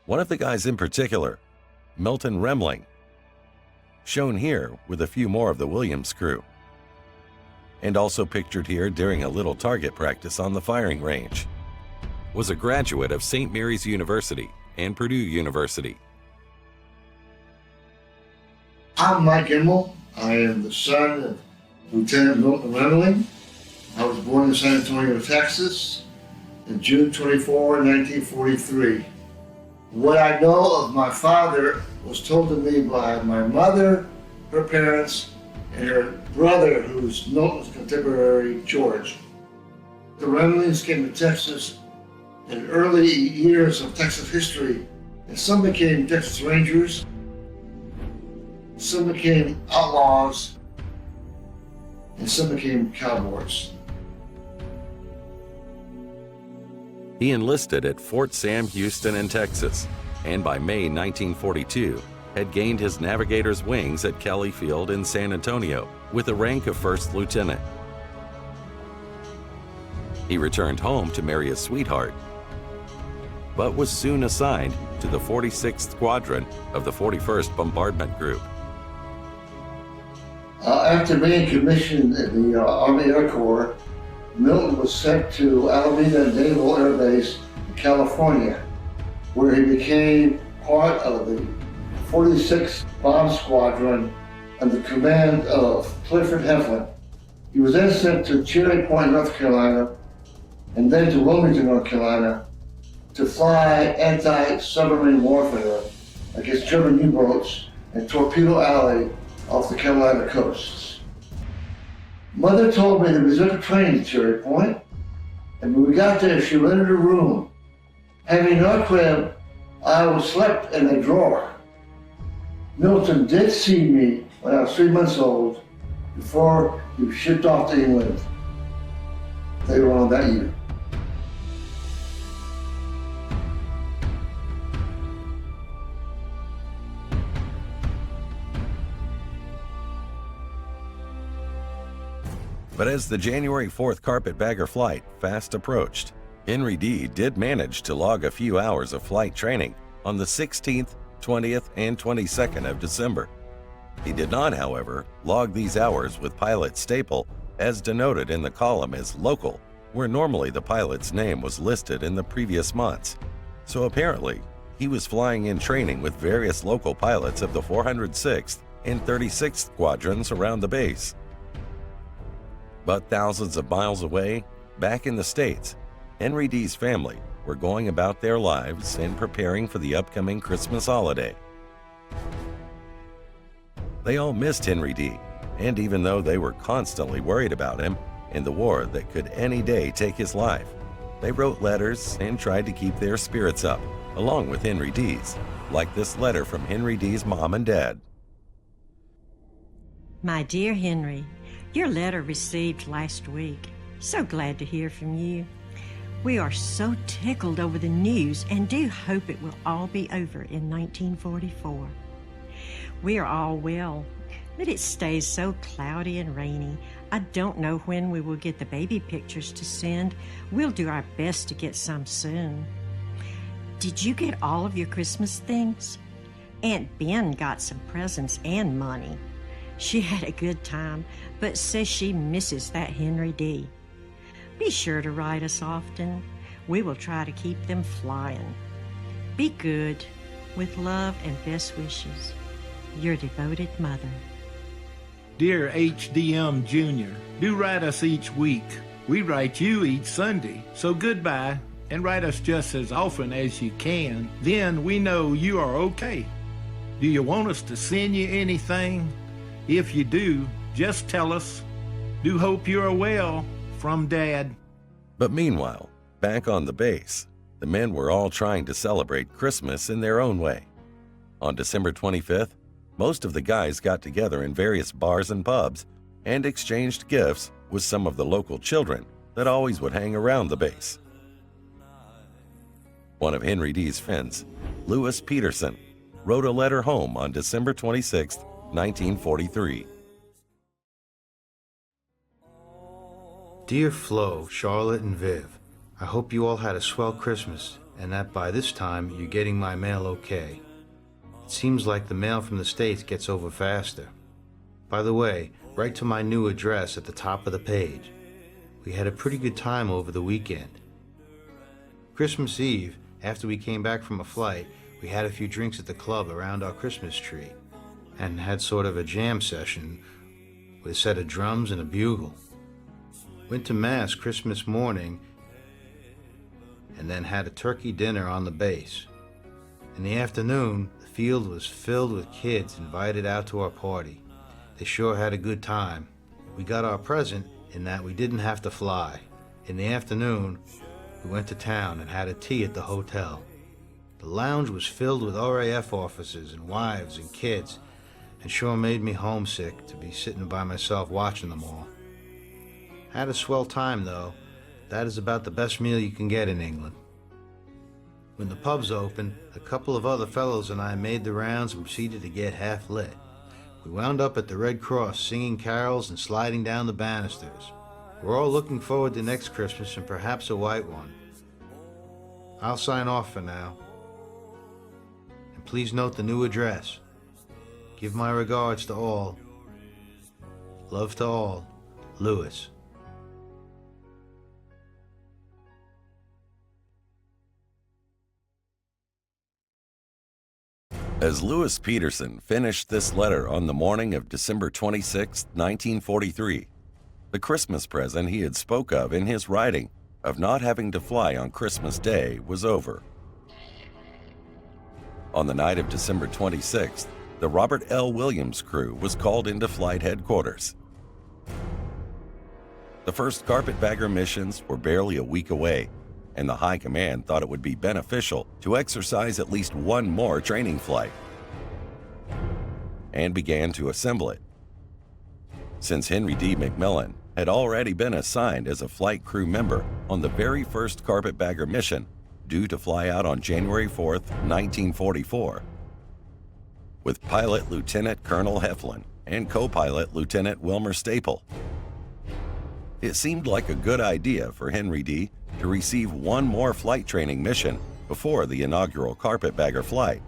One of the guys in particular, Milton Remling, shown here with a few more of the Williams crew. and also pictured here during a little target practice on the firing range. Was a graduate of St. Mary's University and Purdue University. I'm Mike Immel. I am the son of Lieutenant Milton Remling. I was born in San Antonio, Texas, on June 24, 1943. What I know of my father was told to me by my mother, her parents, and her brother, who's Milton's contemporary, George. The Remlings came to Texas in early years of Texas history, and some became Texas Rangers, some became outlaws, and some became cowboys. He enlisted at Fort Sam Houston in Texas, and by May 1942 had gained his navigator's wings at Kelly Field in San Antonio with the rank of first lieutenant. He returned home to marry his sweetheart, but was soon assigned to the 46th Squadron of the 41st Bombardment Group. After being commissioned in the Army Air Corps, Milton was sent to Alameda Naval Air Base in California, where he became part of the 46th Bomb Squadron under command of Clifford Heflin. He was then sent to Cherry Point, North Carolina, and then to Wilmington, North Carolina, to fly anti-submarine warfare against German U-boats and Torpedo Alley off the Carolina coasts. Mother told me that we was going to train at Cherry Point, and when we got there, she rented a room. Having no crib, I slept in a drawer. Milton did see me when I was 3 months old before he was shipped off to England later on that year. But as the January 4th Carpetbagger flight fast approached, Henry D. did manage to log a few hours of flight training on the 16th, 20th, and 22nd of December. He did not, however, log these hours with pilot Staple as denoted in the column as local, where normally the pilot's name was listed in the previous months. So apparently, he was flying in training with various local pilots of the 406th and 36th Squadrons around the base. But thousands of miles away, back in the States, Henry D.'s family were going about their lives and preparing for the upcoming Christmas holiday. They all missed Henry D., and even though they were constantly worried about him and the war that could any day take his life, they wrote letters and tried to keep their spirits up, along with Henry D.'s, like this letter from Henry D.'s mom and dad. My dear Henry, your letter received last week. So glad to hear from you. We are so tickled over the news and do hope it will all be over in 1944. We are all well, but it stays so cloudy and rainy. I don't know when we will get the baby pictures to send. We'll do our best to get some soon. Did you get all of your Christmas things? Aunt Ben got some presents and money. She had a good time, but says she misses that Henry D. Be sure to write us often. We will try to keep them flying. Be good. With love and best wishes, your devoted mother. Dear HDM Jr., do write us each week. We write you each Sunday, so goodbye, and write us just as often as you can. Then we know you are okay. Do you want us to send you anything? If you do, just tell us. Do hope you are well. From Dad. But meanwhile, back on the base, the men were all trying to celebrate Christmas in their own way. On December 25th, most of the guys got together in various bars and pubs and exchanged gifts with some of the local children that always would hang around the base. One of Henry D.'s friends, Lewis Peterson, wrote a letter home on December 26, 1943. Dear Flo, Charlotte, and Viv, I hope you all had a swell Christmas and that by this time you're getting my mail okay. It seems like the mail from the States gets over faster. By the way, right to my new address at the top of the page. We had a pretty good time over the weekend. Christmas Eve, after we came back from a flight, we had a few drinks at the club around our Christmas tree and had sort of a jam session with a set of drums and a bugle. Went to Mass Christmas morning and then had a turkey dinner on the base. In the afternoon, the field was filled with kids invited out to our party. They sure had a good time. We got our present in that we didn't have to fly. In the afternoon, we went to town and had a tea at the hotel. The lounge was filled with RAF officers and wives and kids, and sure made me homesick to be sitting by myself watching them all. Had a swell time, though. That is about the best meal you can get in England. When the pubs opened, a couple of other fellows and I made the rounds and proceeded to get half lit. We wound up at the Red Cross singing carols and sliding down the banisters. We're all looking forward to next Christmas and perhaps a white one. I'll sign off for now. And please note the new address. Give my regards to all. Love to all. Lewis. As Lewis Peterson finished this letter on the morning of December 26, 1943, the Christmas present he had spoke of in his writing of not having to fly on Christmas Day was over. On the night of December 26th, the Robert L. Williams crew was called into flight headquarters. The first Carpetbagger missions were barely a week away, and the High Command thought it would be beneficial to exercise at least one more training flight, and began to assemble it. Since Henry D. McMillan had already been assigned as a flight crew member on the very first Carpetbagger mission, due to fly out on January 4, 1944, with pilot Lieutenant Colonel Heflin and co-pilot Lieutenant Wilmer Staple. It seemed like a good idea for Henry D. to receive one more flight training mission before the inaugural Carpetbagger flight.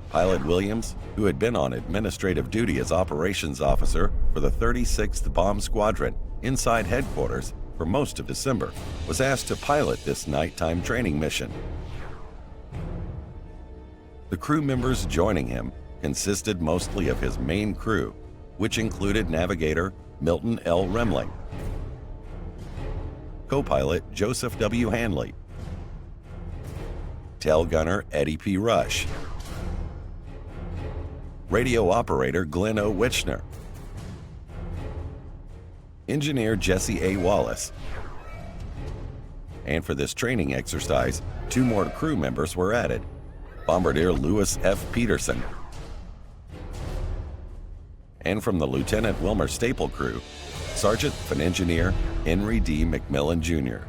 Pilot Williams, who had been on administrative duty as operations officer for the 36th Bomb Squadron inside headquarters for most of December, was asked to pilot this nighttime training mission. The crew members joining him consisted mostly of his main crew, which included navigator Milton L. Remling, co-pilot Joseph W. Hanley, tail gunner Eddie P. Rush, radio operator Glenn O. Witchner, engineer Jesse A. Wallace, and for this training exercise, 2 more crew members were added: Bombardier Lewis F. Peterson, and from the Lieutenant Wilmer Staple crew, Sergeant and Engineer Henry D. McMillan, Jr.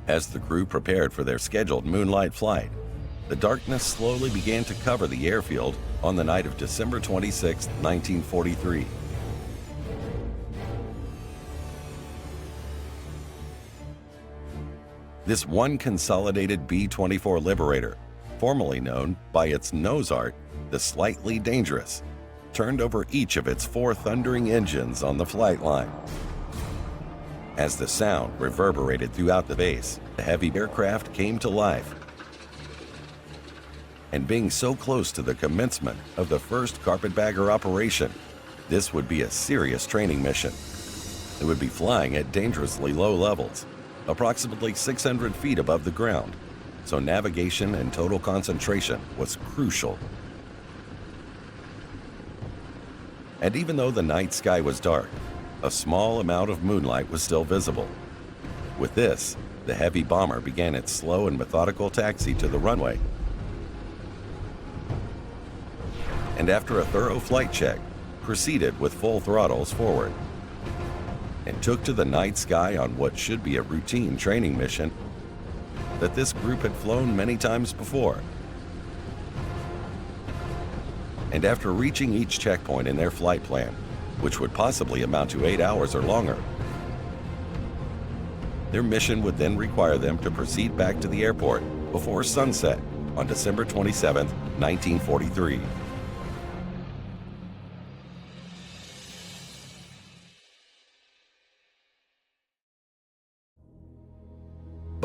As the crew prepared for their scheduled moonlight flight, the darkness slowly began to cover the airfield on the night of December 26, 1943. This one consolidated B-24 Liberator, formerly known by its nose art, the Slightly Dangerous, turned over each of its 4 thundering engines on the flight line. As the sound reverberated throughout the base, the heavy aircraft came to life. And being so close to the commencement of the first Carpetbagger operation, this would be a serious training mission. It would be flying at dangerously low levels, approximately 600 feet above the ground, so navigation and total concentration was crucial. And even though the night sky was dark, a small amount of moonlight was still visible. With this, the heavy bomber began its slow and methodical taxi to the runway. And after a thorough flight check, proceeded with full throttles forward, and took to the night sky on what should be a routine training mission that this group had flown many times before. And after reaching each checkpoint in their flight plan, which would possibly amount to 8 hours or longer, their mission would then require them to proceed back to the airport before sunset on December 27, 1943.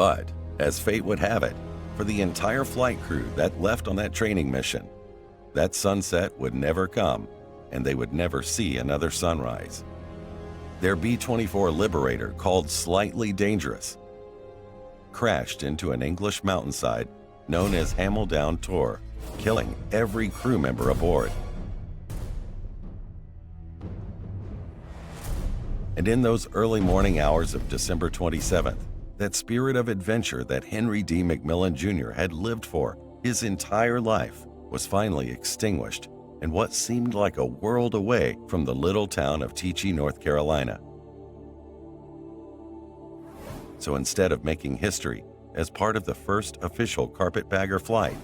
But, as fate would have it, for the entire flight crew that left on that training mission, that sunset would never come, and they would never see another sunrise. Their B-24 Liberator, called Slightly Dangerous, crashed into an English mountainside known as Hamel Down Tor, killing every crew member aboard. And in those early morning hours of December 27th, that spirit of adventure that Henry D. McMillan Jr. had lived for his entire life was finally extinguished in what seemed like a world away from the little town of Teachey, North Carolina. So instead of making history as part of the first official Carpetbagger flight,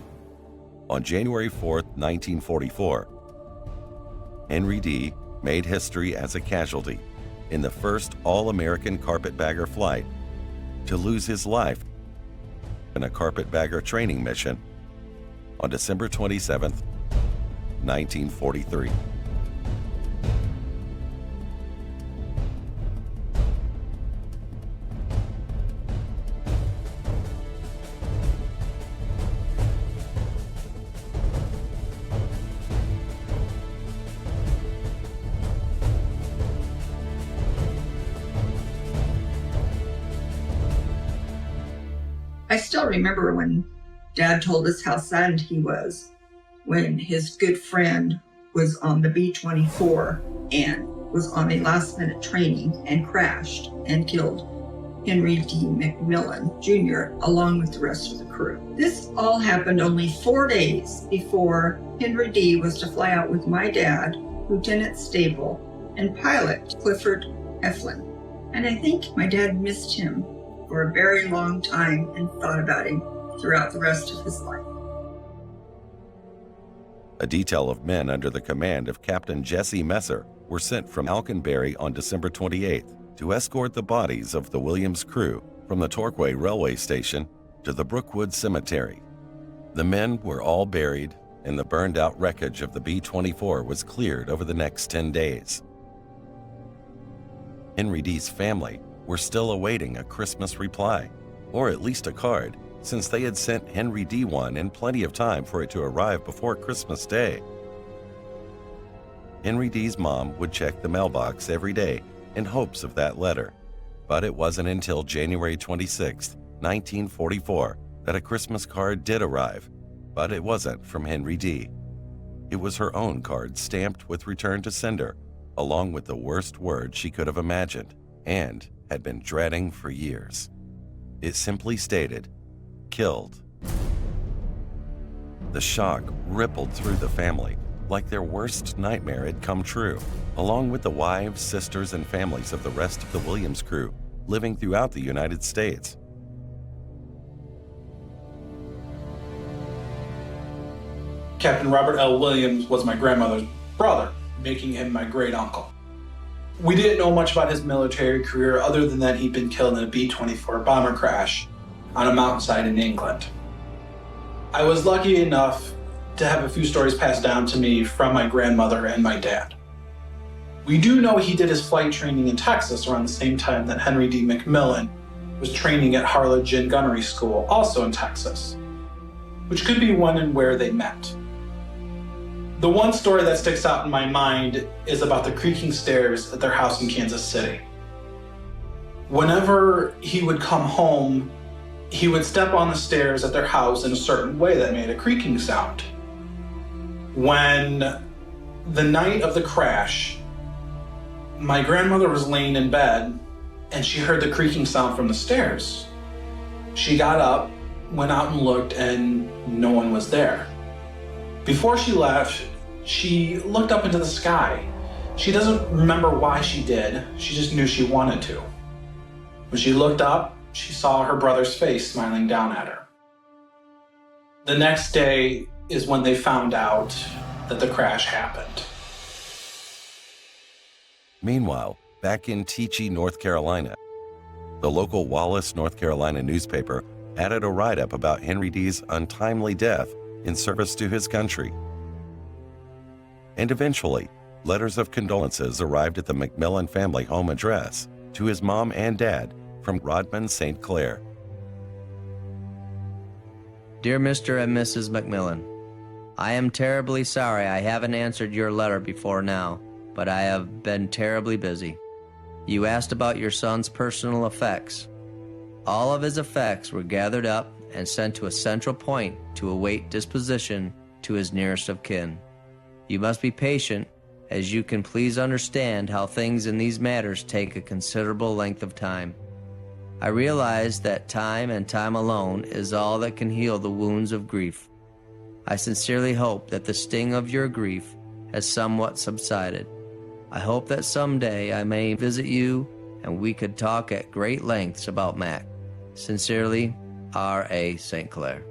on January 4, 1944, Henry D. made history as a casualty in the first all-American Carpetbagger flight to lose his life in a Carpetbagger training mission on December 27, 1943. I still remember when Dad told us how saddened he was when his good friend was on the B-24 and was on a last-minute training and crashed and killed Henry D. McMillan Jr. along with the rest of the crew. This all happened only 4 days before Henry D. was to fly out with my dad, Lieutenant Stable, and pilot Clifford Eflin. And I think my dad missed him for a very long time and thought about him throughout the rest of his life. A detail of men under the command of Captain Jesse Messer were sent from Alconbury on December 28th to escort the bodies of the Williams crew from the Torquay railway station to the Brookwood Cemetery. The men were all buried, and the burned-out wreckage of the B-24 was cleared over the next 10 days. Henry D.'s family were still awaiting a Christmas reply, or at least a card, since they had sent Henry D. one in plenty of time for it to arrive before Christmas Day. Henry D.'s mom would check the mailbox every day in hopes of that letter, but it wasn't until January 26, 1944, that a Christmas card did arrive, but it wasn't from Henry D. It was her own card stamped with return to sender, along with the worst word she could have imagined, and had been dreading for years. It simply stated, "Killed." The shock rippled through the family like their worst nightmare had come true, along with the wives, sisters, and families of the rest of the Williams crew living throughout the United States. Captain Robert L. Williams was my grandmother's brother, making him my great uncle. We didn't know much about his military career other than that he'd been killed in a B-24 bomber crash on a mountainside in England. I was lucky enough to have a few stories passed down to me from my grandmother and my dad. We do know he did his flight training in Texas around the same time that Henry D. McMillan was training at Harlingen Gunnery School, also in Texas, which could be when and where they met. The one story that sticks out in my mind is about the creaking stairs at their house in Kansas City. Whenever he would come home, he would step on the stairs at their house in a certain way that made a creaking sound. When the night of the crash, my grandmother was laying in bed and she heard the creaking sound from the stairs. She got up, went out and looked, and no one was there. Before she left, she looked up into the sky. She doesn't remember why she did, she just knew she wanted to. When she looked up, she saw her brother's face smiling down at her. The next day is when they found out that the crash happened. Meanwhile, back in Teachey, North Carolina, the local Wallace, North Carolina newspaper added a write-up about Henry D.'s untimely death in service to his country. And eventually, letters of condolences arrived at the McMillan family home address to his mom and dad from Rodman, St. Clair. Dear Mr. and Mrs. McMillan, I am terribly sorry I haven't answered your letter before now, but I have been terribly busy. You asked about your son's personal effects. All of his effects were gathered up and sent to a central point to await disposition to his nearest of kin. You must be patient, as you can please understand how things in these matters take a considerable length of time. I realize that time and time alone is all that can heal the wounds of grief. I sincerely hope that the sting of your grief has somewhat subsided. I hope that someday I may visit you and we could talk at great lengths about Mac. Sincerely, R.A. St. Clair.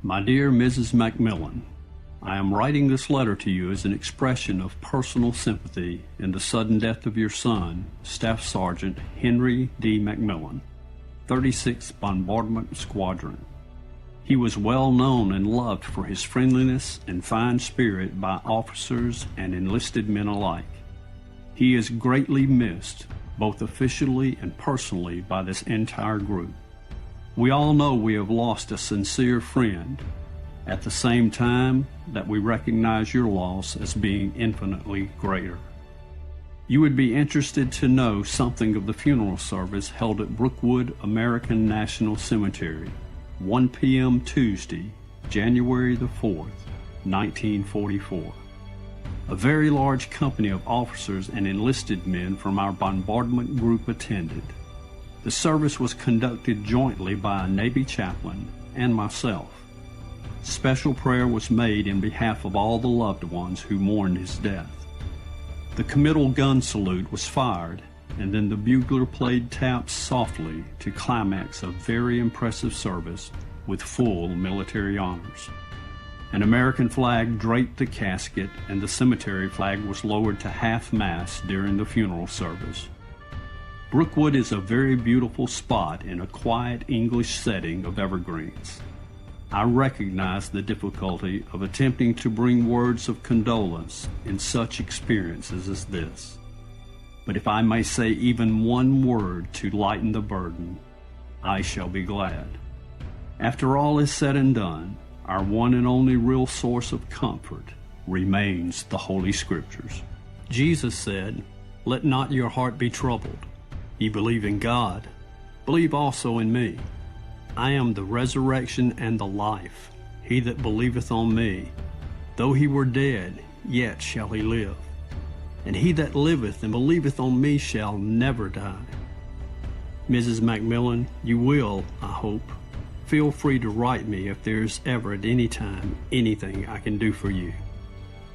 My dear Mrs. McMillan, I am writing this letter to you as an expression of personal sympathy in the sudden death of your son, Staff Sergeant Henry D. McMillan, 36th Bombardment Squadron. He was well known and loved for his friendliness and fine spirit by officers and enlisted men alike. He is greatly missed, both officially and personally, by this entire group. We all know we have lost a sincere friend, at the same time that we recognize your loss as being infinitely greater. You would be interested to know something of the funeral service held at Brookwood American National Cemetery, 1 p.m. Tuesday, January the 4th, 1944. A very large company of officers and enlisted men from our bombardment group attended. The service was conducted jointly by a Navy chaplain and myself. Special prayer was made in behalf of all the loved ones who mourned his death. The committal gun salute was fired, and then the bugler played taps softly to climax a very impressive service with full military honors. An American flag draped the casket, and the cemetery flag was lowered to half-mast during the funeral service. Brookwood is a very beautiful spot in a quiet English setting of evergreens. I recognize the difficulty of attempting to bring words of condolence in such experiences as this. But if I may say even one word to lighten the burden, I shall be glad. After all is said and done, our one and only real source of comfort remains the Holy Scriptures. Jesus said, "Let not your heart be troubled. Ye believe in God, believe also in me. I am the resurrection and the life. He that believeth on me, though he were dead, yet shall he live. And he that liveth and believeth on me shall never die." Mrs. McMillan, you will, I hope, feel free to write me if there's ever at any time anything I can do for you.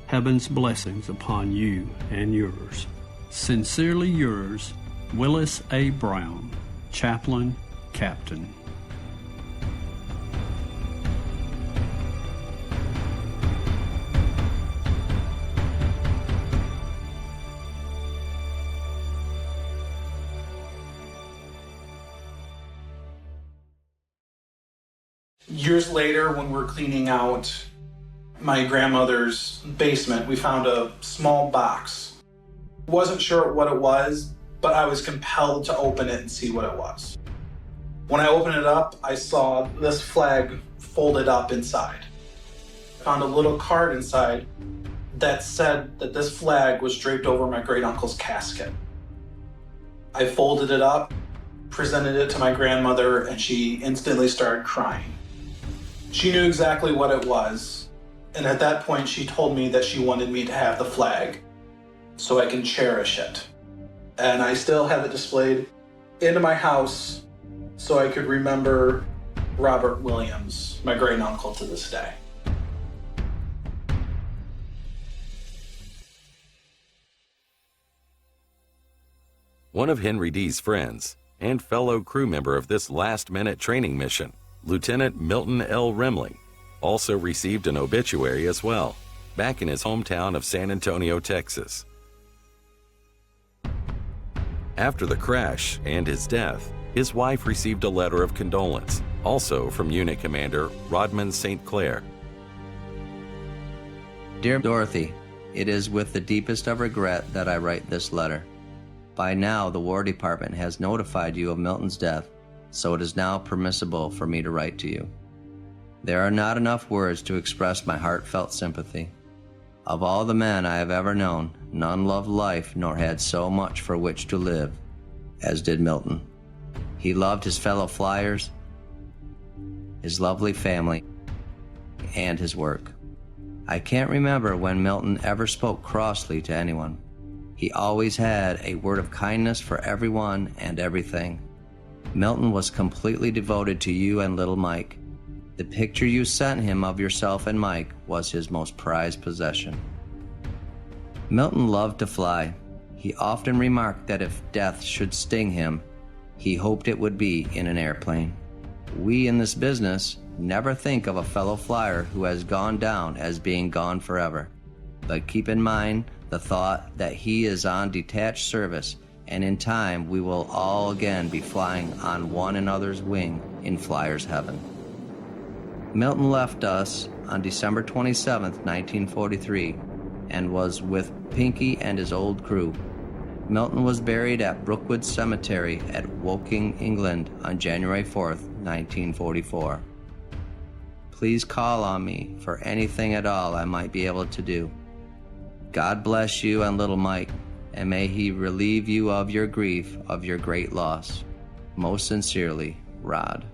Heaven's blessings upon you and yours. Sincerely yours, Willis A. Brown, Chaplain, Captain. Years later, when we're cleaning out my grandmother's basement, we found a small box. Wasn't sure what it was, but I was compelled to open it and see what it was. When I opened it up, I saw this flag folded up inside. I found a little card inside that said that this flag was draped over my great-uncle's casket. I folded it up, presented it to my grandmother, and she instantly started crying. She knew exactly what it was, and at that point she told me that she wanted me to have the flag so I can cherish it. And I still have it displayed in my house so I could remember Robert Williams, my great-uncle, to this day. One of Henry D's friends and fellow crew member of this last-minute training mission, Lieutenant Milton L. Remling, also received an obituary as well, back in his hometown of San Antonio, Texas. After the crash and his death, his wife received a letter of condolence, also from Unit Commander Rodman St. Clair. Dear Dorothy, it is with the deepest of regret that I write this letter. By now, the War Department has notified you of Milton's death, so it is now permissible for me to write to you. There are not enough words to express my heartfelt sympathy. Of all the men I have ever known, none loved life nor had so much for which to live as did Milton. He loved his fellow flyers, his lovely family, and his work. I can't remember when Milton ever spoke crossly to anyone. He always had a word of kindness for everyone and everything. Milton was completely devoted to you and little Mike. The picture you sent him of yourself and Mike was his most prized possession. Milton loved to fly. He often remarked that if death should sting him, he hoped it would be in an airplane. We in this business never think of a fellow flyer who has gone down as being gone forever, but keep in mind the thought that he is on detached service, and in time we will all again be flying on one another's wing in flyer's heaven. Milton left us on December 27, 1943, and was with Pinky and his old crew. Milton was buried at Brookwood Cemetery at Woking, England on January 4th, 1944. Please call on me for anything at all I might be able to do. God bless you and little Mike, and may he relieve you of your grief of your great loss. Most sincerely, Rod.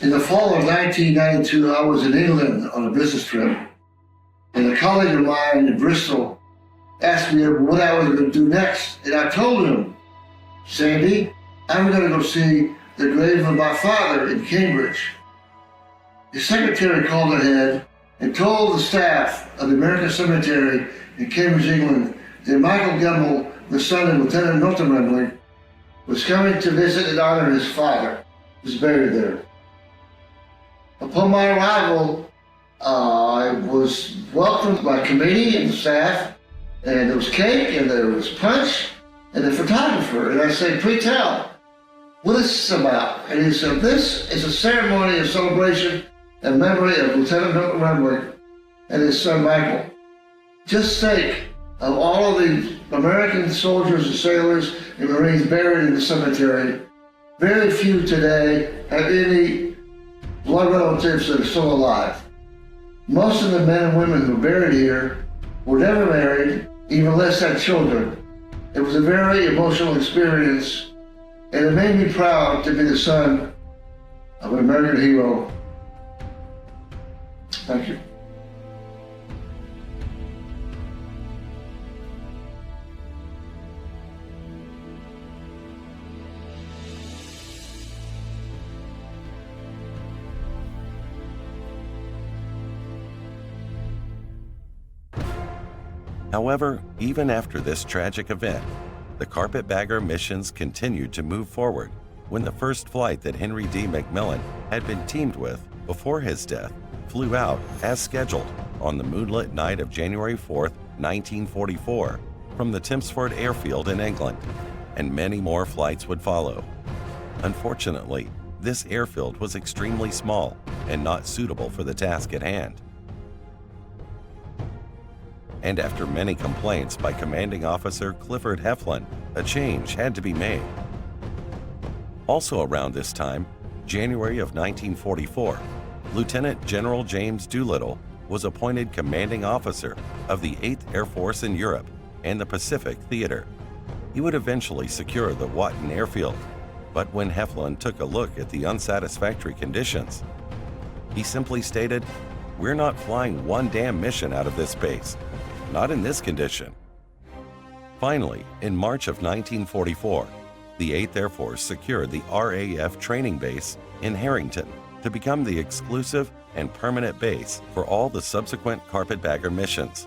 In the fall of 1992, I was in England on a business trip, and a colleague of mine in Bristol asked me what I was going to do next, and I told him, Sandy, I'm going to go see the grave of my father in Cambridge. His secretary called ahead and told the staff of the American Cemetery in Cambridge, England, that Michael Gemmell, the son of Lieutenant Milton McMillan, was coming to visit and honor his father, who was buried there. Upon my arrival, I was welcomed by committee and staff, and there was cake, and there was punch, and the photographer. And I said, "Please tell, what is this about?" And he said, "This is a ceremony of celebration in memory of Lieutenant Milton McMillan and his son Michael. Just think of all of the American soldiers and sailors and Marines buried in the cemetery. Very few today have any blood relatives that are still alive. Most of the men and women who are buried here were never married, even less had children. It was a very emotional experience, and it made me proud to be the son of an American hero." Thank you. However, even after this tragic event, the Carpetbagger missions continued to move forward when the first flight that Henry D. McMillan had been teamed with before his death flew out as scheduled on the moonlit night of January 4, 1944, from the Thamesford airfield in England, and many more flights would follow. Unfortunately, this airfield was extremely small and not suitable for the task at hand. And after many complaints by Commanding Officer Clifford Heflin, a change had to be made. Also around this time, January of 1944, Lieutenant General James Doolittle was appointed Commanding Officer of the 8th Air Force in Europe and the Pacific Theater. He would eventually secure the Watton Airfield, but when Heflin took a look at the unsatisfactory conditions, he simply stated, "We're not flying one damn mission out of this base. Not in this condition." Finally, in March of 1944, the 8th Air Force secured the RAF training base in Harrington to become the exclusive and permanent base for all the subsequent Carpetbagger missions.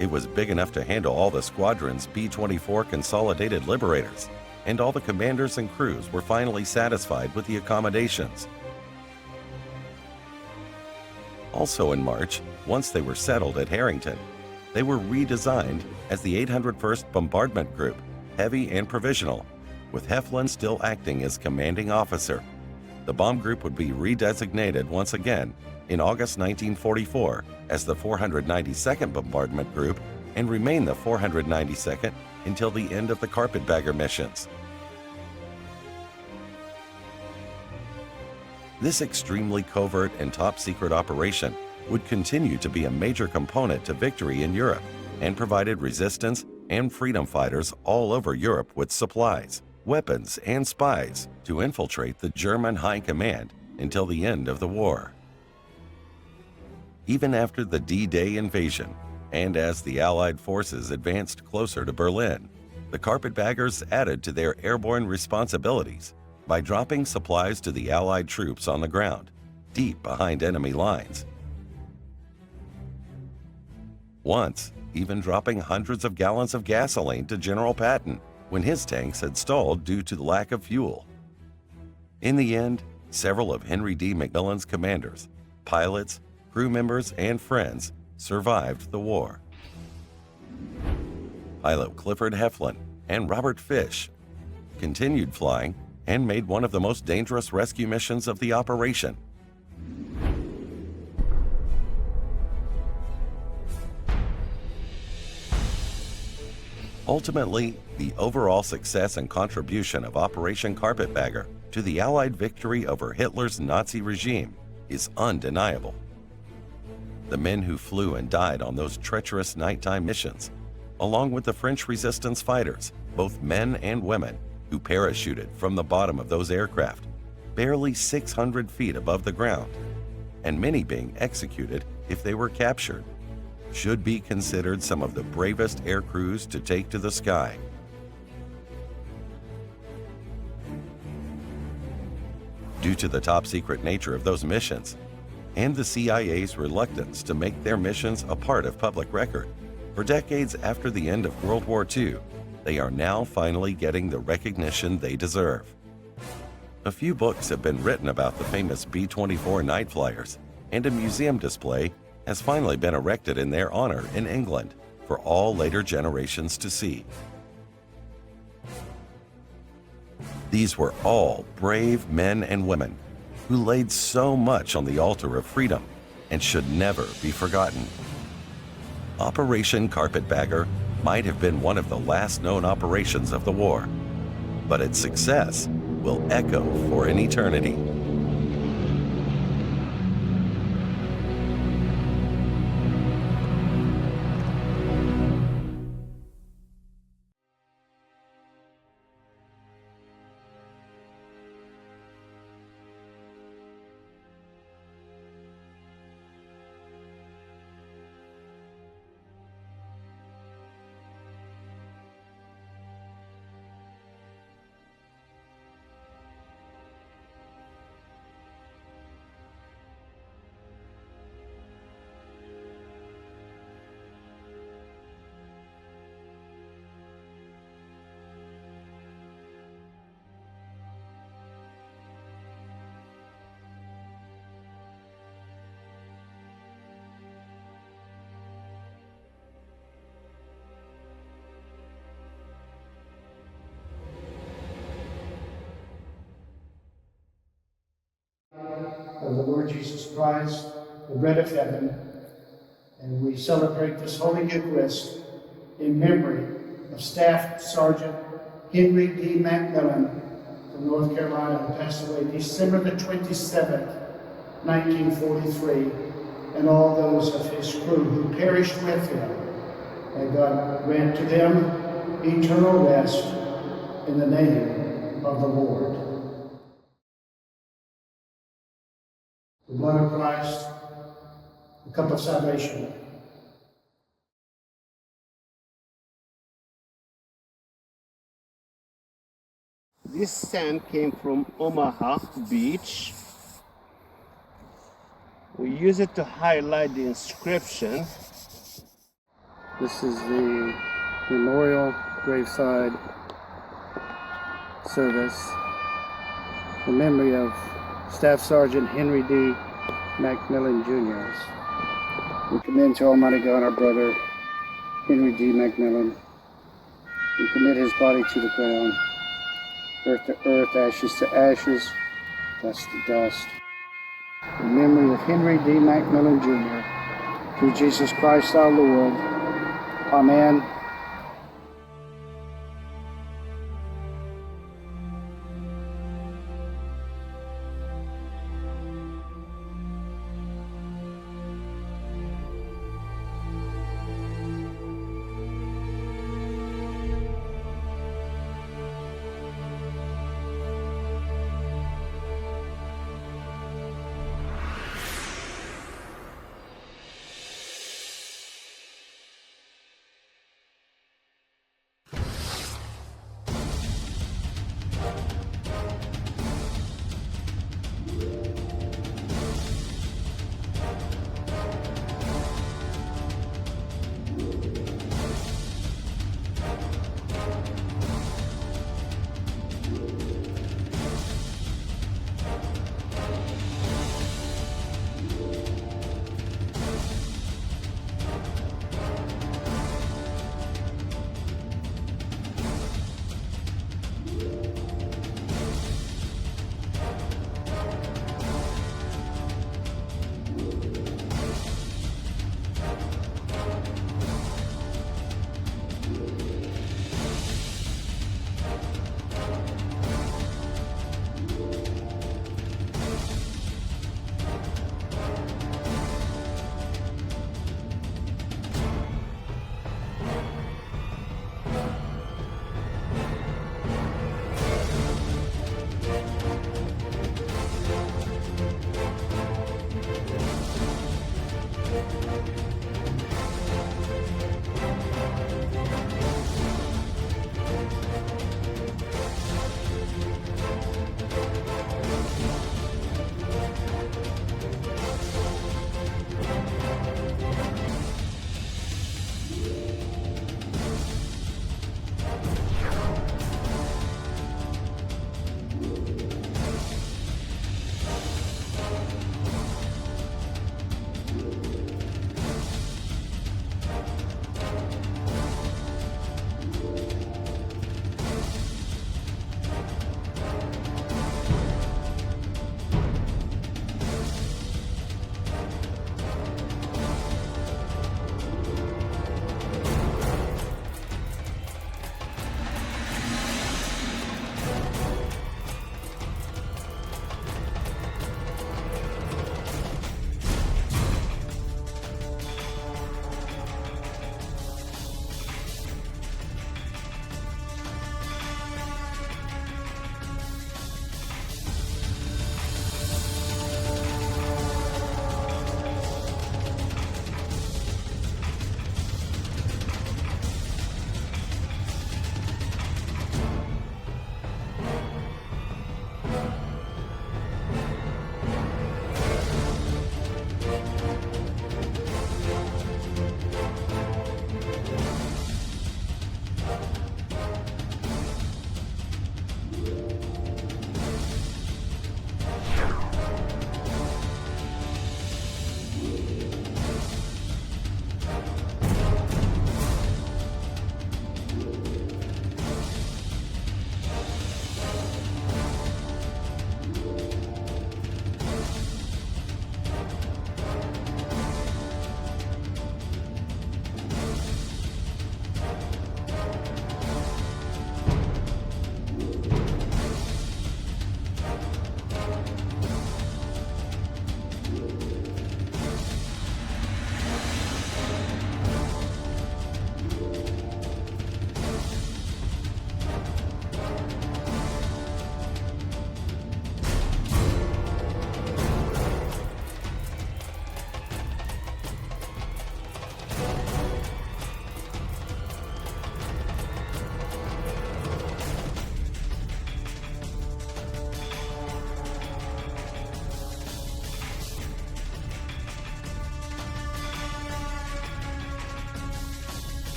It was big enough to handle all the squadron's B-24 Consolidated Liberators, and all the commanders and crews were finally satisfied with the accommodations. Also in March, once they were settled at Harrington, they were redesigned as the 801st Bombardment Group heavy and provisional, with Heflin still acting as commanding officer. The bomb group would be redesignated once again in August 1944 as the 492nd Bombardment Group and remain the 492nd until the end of the Carpetbagger missions. This extremely covert and top-secret operation would continue to be a major component to victory in Europe and provided resistance and freedom fighters all over Europe with supplies, weapons, and spies to infiltrate the German High Command until the end of the war. Even after the D-Day invasion, and as the Allied forces advanced closer to Berlin, the Carpetbaggers added to their airborne responsibilities by dropping supplies to the Allied troops on the ground, deep behind enemy lines. Once, even dropping hundreds of gallons of gasoline to General Patton when his tanks had stalled due to the lack of fuel. In the end, several of Henry D. McMillan's commanders, pilots, crew members, and friends survived the war. Pilot Clifford Heflin and Robert Fish continued flying and made one of the most dangerous rescue missions of the operation. Ultimately, the overall success and contribution of Operation Carpetbagger to the Allied victory over Hitler's Nazi regime is undeniable. The men who flew and died on those treacherous nighttime missions, along with the French resistance fighters, both men and women, who parachuted from the bottom of those aircraft, barely 600 feet above the ground, and many being executed if they were captured, should be considered some of the bravest air crews to take to the sky. Due to the top-secret nature of those missions, and the CIA's reluctance to make their missions a part of public record, for decades after the end of World War II, they are now finally getting the recognition they deserve. A few books have been written about the famous B-24 night flyers, and a museum display has finally been erected in their honor in England for all later generations to see. These were all brave men and women who laid so much on the altar of freedom and should never be forgotten. Operation Carpetbagger might have been one of the last known operations of the war, but its success will echo for an eternity. Of the Lord Jesus Christ, the bread of heaven, and we celebrate this Holy Eucharist in memory of Staff Sergeant Henry D. McMillan from North Carolina, who passed away December the 27th, 1943, and all those of his crew who perished with him. May God grant to them eternal rest in the name of the Lord. The blood of Christ, the cup of salvation. This sand came from Omaha Beach. We use it to highlight the inscription. This is the memorial graveside service in memory of Staff Sergeant Henry D. McMillan Jr. We commend to Almighty God our brother Henry D. McMillan We commit his body to the ground, earth to earth, ashes to ashes, dust to dust. In memory of Henry D. McMillan, Jr., through Jesus Christ our Lord. Amen.